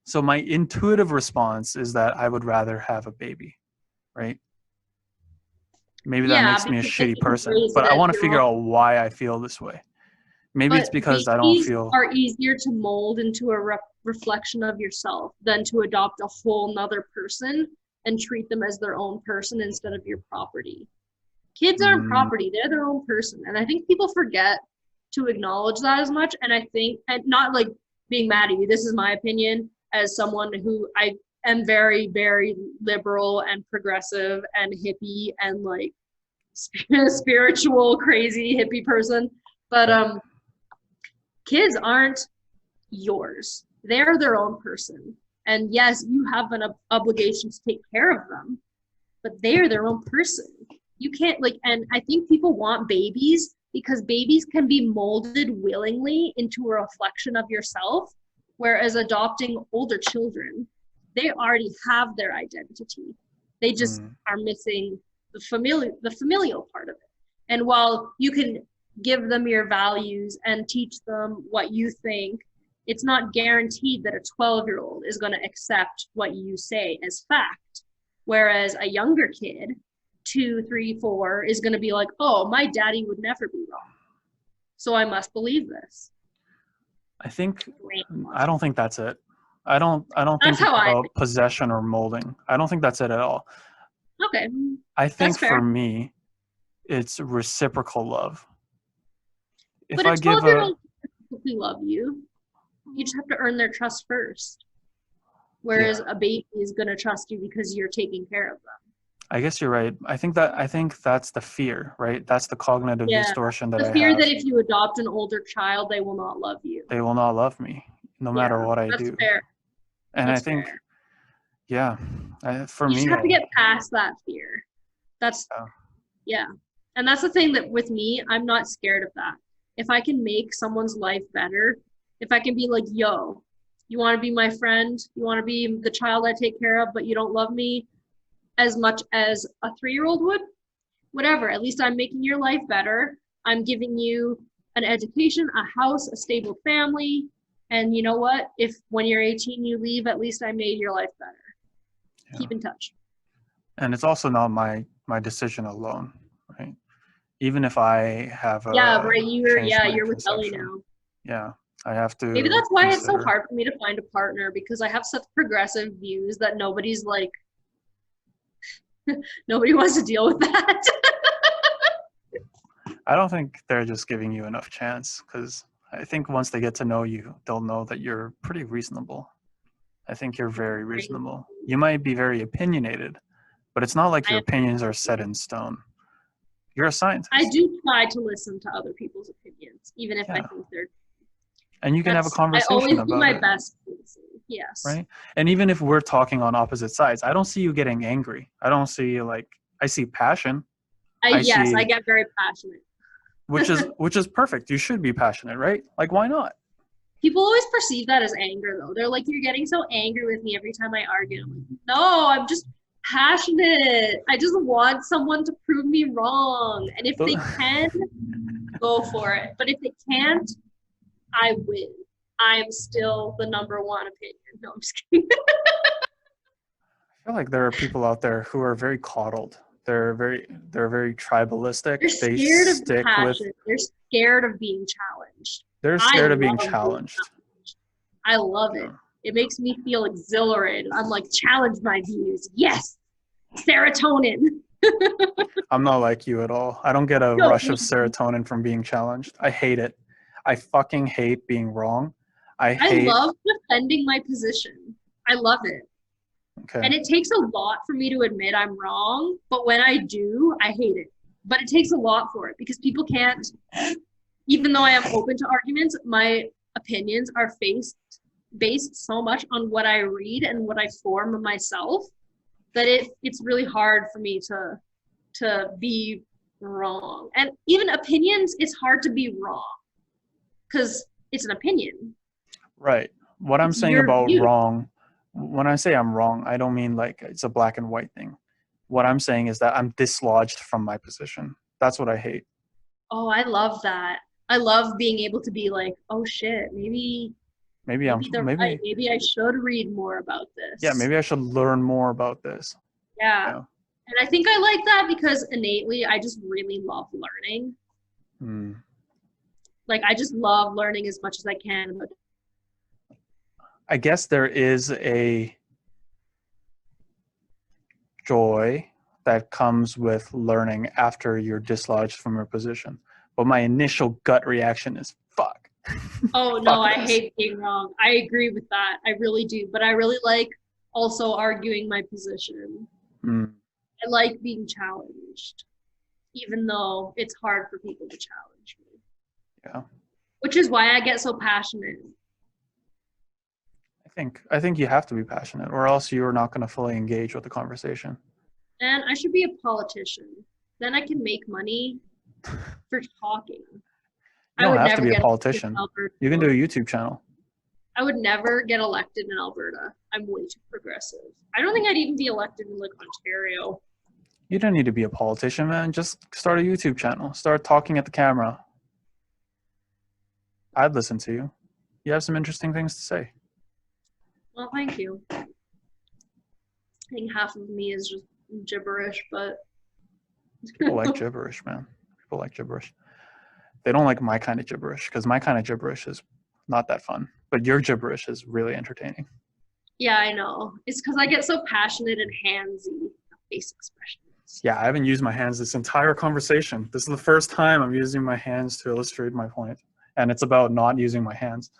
So my intuitive response is that I would rather have a baby, right? Maybe that makes me a shitty person, but I want to figure out why I feel this way. Maybe it's because I don't feel. Babies are easier to mold into a reflection of yourself than to adopt a whole nother person and treat them as their own person instead of your property. Kids aren't property, they're their own person. And I think people forget to acknowledge that as much. And I think, and not like being mad at you, this is my opinion as someone who I am very, very liberal and progressive and hippie and like spiritual, crazy hippie person. But kids aren't yours. They're their own person. And yes, you have an obligation to take care of them, but they're their own person. You can't like, and I think people want babies because babies can be molded willingly into a reflection of yourself, whereas adopting older children, they already have their identity. They just are missing the familial part of it. And while you can give them your values and teach them what you think, it's not guaranteed that a 12-year-old is going to accept what you say as fact. Whereas a younger kid, 2, 3, 4, is going to be like, oh, my daddy would never be wrong, so I must believe this. I don't think that's it. I don't think it's about possession or molding. I don't think that's it at all. Okay. I think for me, it's reciprocal love. But a 12-year-old reciprocally love you. You just have to earn their trust first. Whereas a baby is going to trust you because you're taking care of them. I guess you're right. I think that's the fear, right? That's the cognitive distortion that I have. The fear that if you adopt an older child, they will not love you. They will not love me, no matter what I do. That's fair. And I think, for me, you just have to get past that fear. And that's the thing that with me, I'm not scared of that. If I can make someone's life better, if I can be like, yo, you want to be my friend? You want to be the child I take care of, but you don't love me? as much as a 3-year-old would. Whatever, at least I'm making your life better. I'm giving you an education, a house, a stable family. And you know what? If when you're 18 you leave, at least I made your life better. Yeah. Keep in touch. And it's also not my decision alone, right? Even if I have Yeah, right. changed my You're with Ellie conception, now. yeah, I have to Maybe that's why it's so consider. hard for me to find a partner, because I have such progressive views that nobody's like, nobody wants to deal with that. I don't think they're just giving you enough chance, because I think once they get to know you, they'll know that you're pretty reasonable. I think you're very reasonable. You might be very opinionated, but it's not like your opinions are set in stone. You're a scientist. I do try to listen to other people's opinions, even if I Yeah. think they're. And you can have a I conversation always do about my it, best to listen. Yes. right? And even if we're talking on opposite sides, I don't see you getting angry. I don't see I see passion. I Yes, I see, get very passionate. which is perfect. You should be passionate, right? Like, why not? People always perceive that as anger, though. They're like, "You're getting so angry with me every time I argue." I'm like, "No, I'm just passionate. I just want someone to prove me wrong. And if they can, go for it. But if they can't, I win. I'm still the number one opinion." No, I'm just kidding. I feel like there are people out there who are very coddled. They're very tribalistic. They're They scared of stick with. passion. They're scared of being challenged. They're scared I of being love challenged. I love it. It makes me feel exhilarated. I'm like, challenge my views. Yes. Serotonin. I'm not like you at all. I don't get a No, rush of serotonin from being challenged. I hate it. I fucking hate being wrong. I love defending my position. I love it. Okay. And it takes a lot for me to admit I'm wrong, but when I do, I hate it. But it takes a lot for it, because people can't, even though I am open to arguments, my opinions are based so much on what I read and what I form myself that it's really hard for me to be wrong. And even opinions, it's hard to be wrong because it's an opinion. Right. What I'm It's saying your about view. wrong, when I say I'm wrong, I don't mean like it's a black and white thing. What I'm saying is that I'm dislodged from my position. That's what I hate. Oh, I love that. I love being able to be like, oh shit, maybe they're right. Maybe I should read more about this. Yeah, maybe I should learn more about this. Yeah. And I think I like that because innately I just really love learning. Like, I just love learning as much as I can about. I guess there is a joy that comes with learning after you're dislodged from your position. But my initial gut reaction is, fuck. Oh, no, I hate being wrong. I agree with that. I really do. But I really like also arguing my position. I like being challenged, even though it's hard for people to challenge me. Yeah. Which is why I get so passionate. I think you have to be passionate, or else you're not going to fully engage with the conversation. And I should be a politician. Then I can make money for talking. You don't have to be a politician. You can do a YouTube channel. I would never get elected in Alberta. I'm way too progressive. I don't think I'd even be elected in like Ontario. You don't need to be a politician, man. Just start a YouTube channel. Start talking at the camera. I'd listen to you. You have some interesting things to say. Well, thank you. I think half of me is just gibberish, but people like gibberish, man. People like gibberish. They don't like my kind of gibberish, because my kind of gibberish is not that fun. But your gibberish is really entertaining. Yeah, I know. It's because I get so passionate and handsy. Face expressions. Yeah, I haven't used my hands this entire conversation. This is the first time I'm using my hands to illustrate my point. And it's about not using my hands.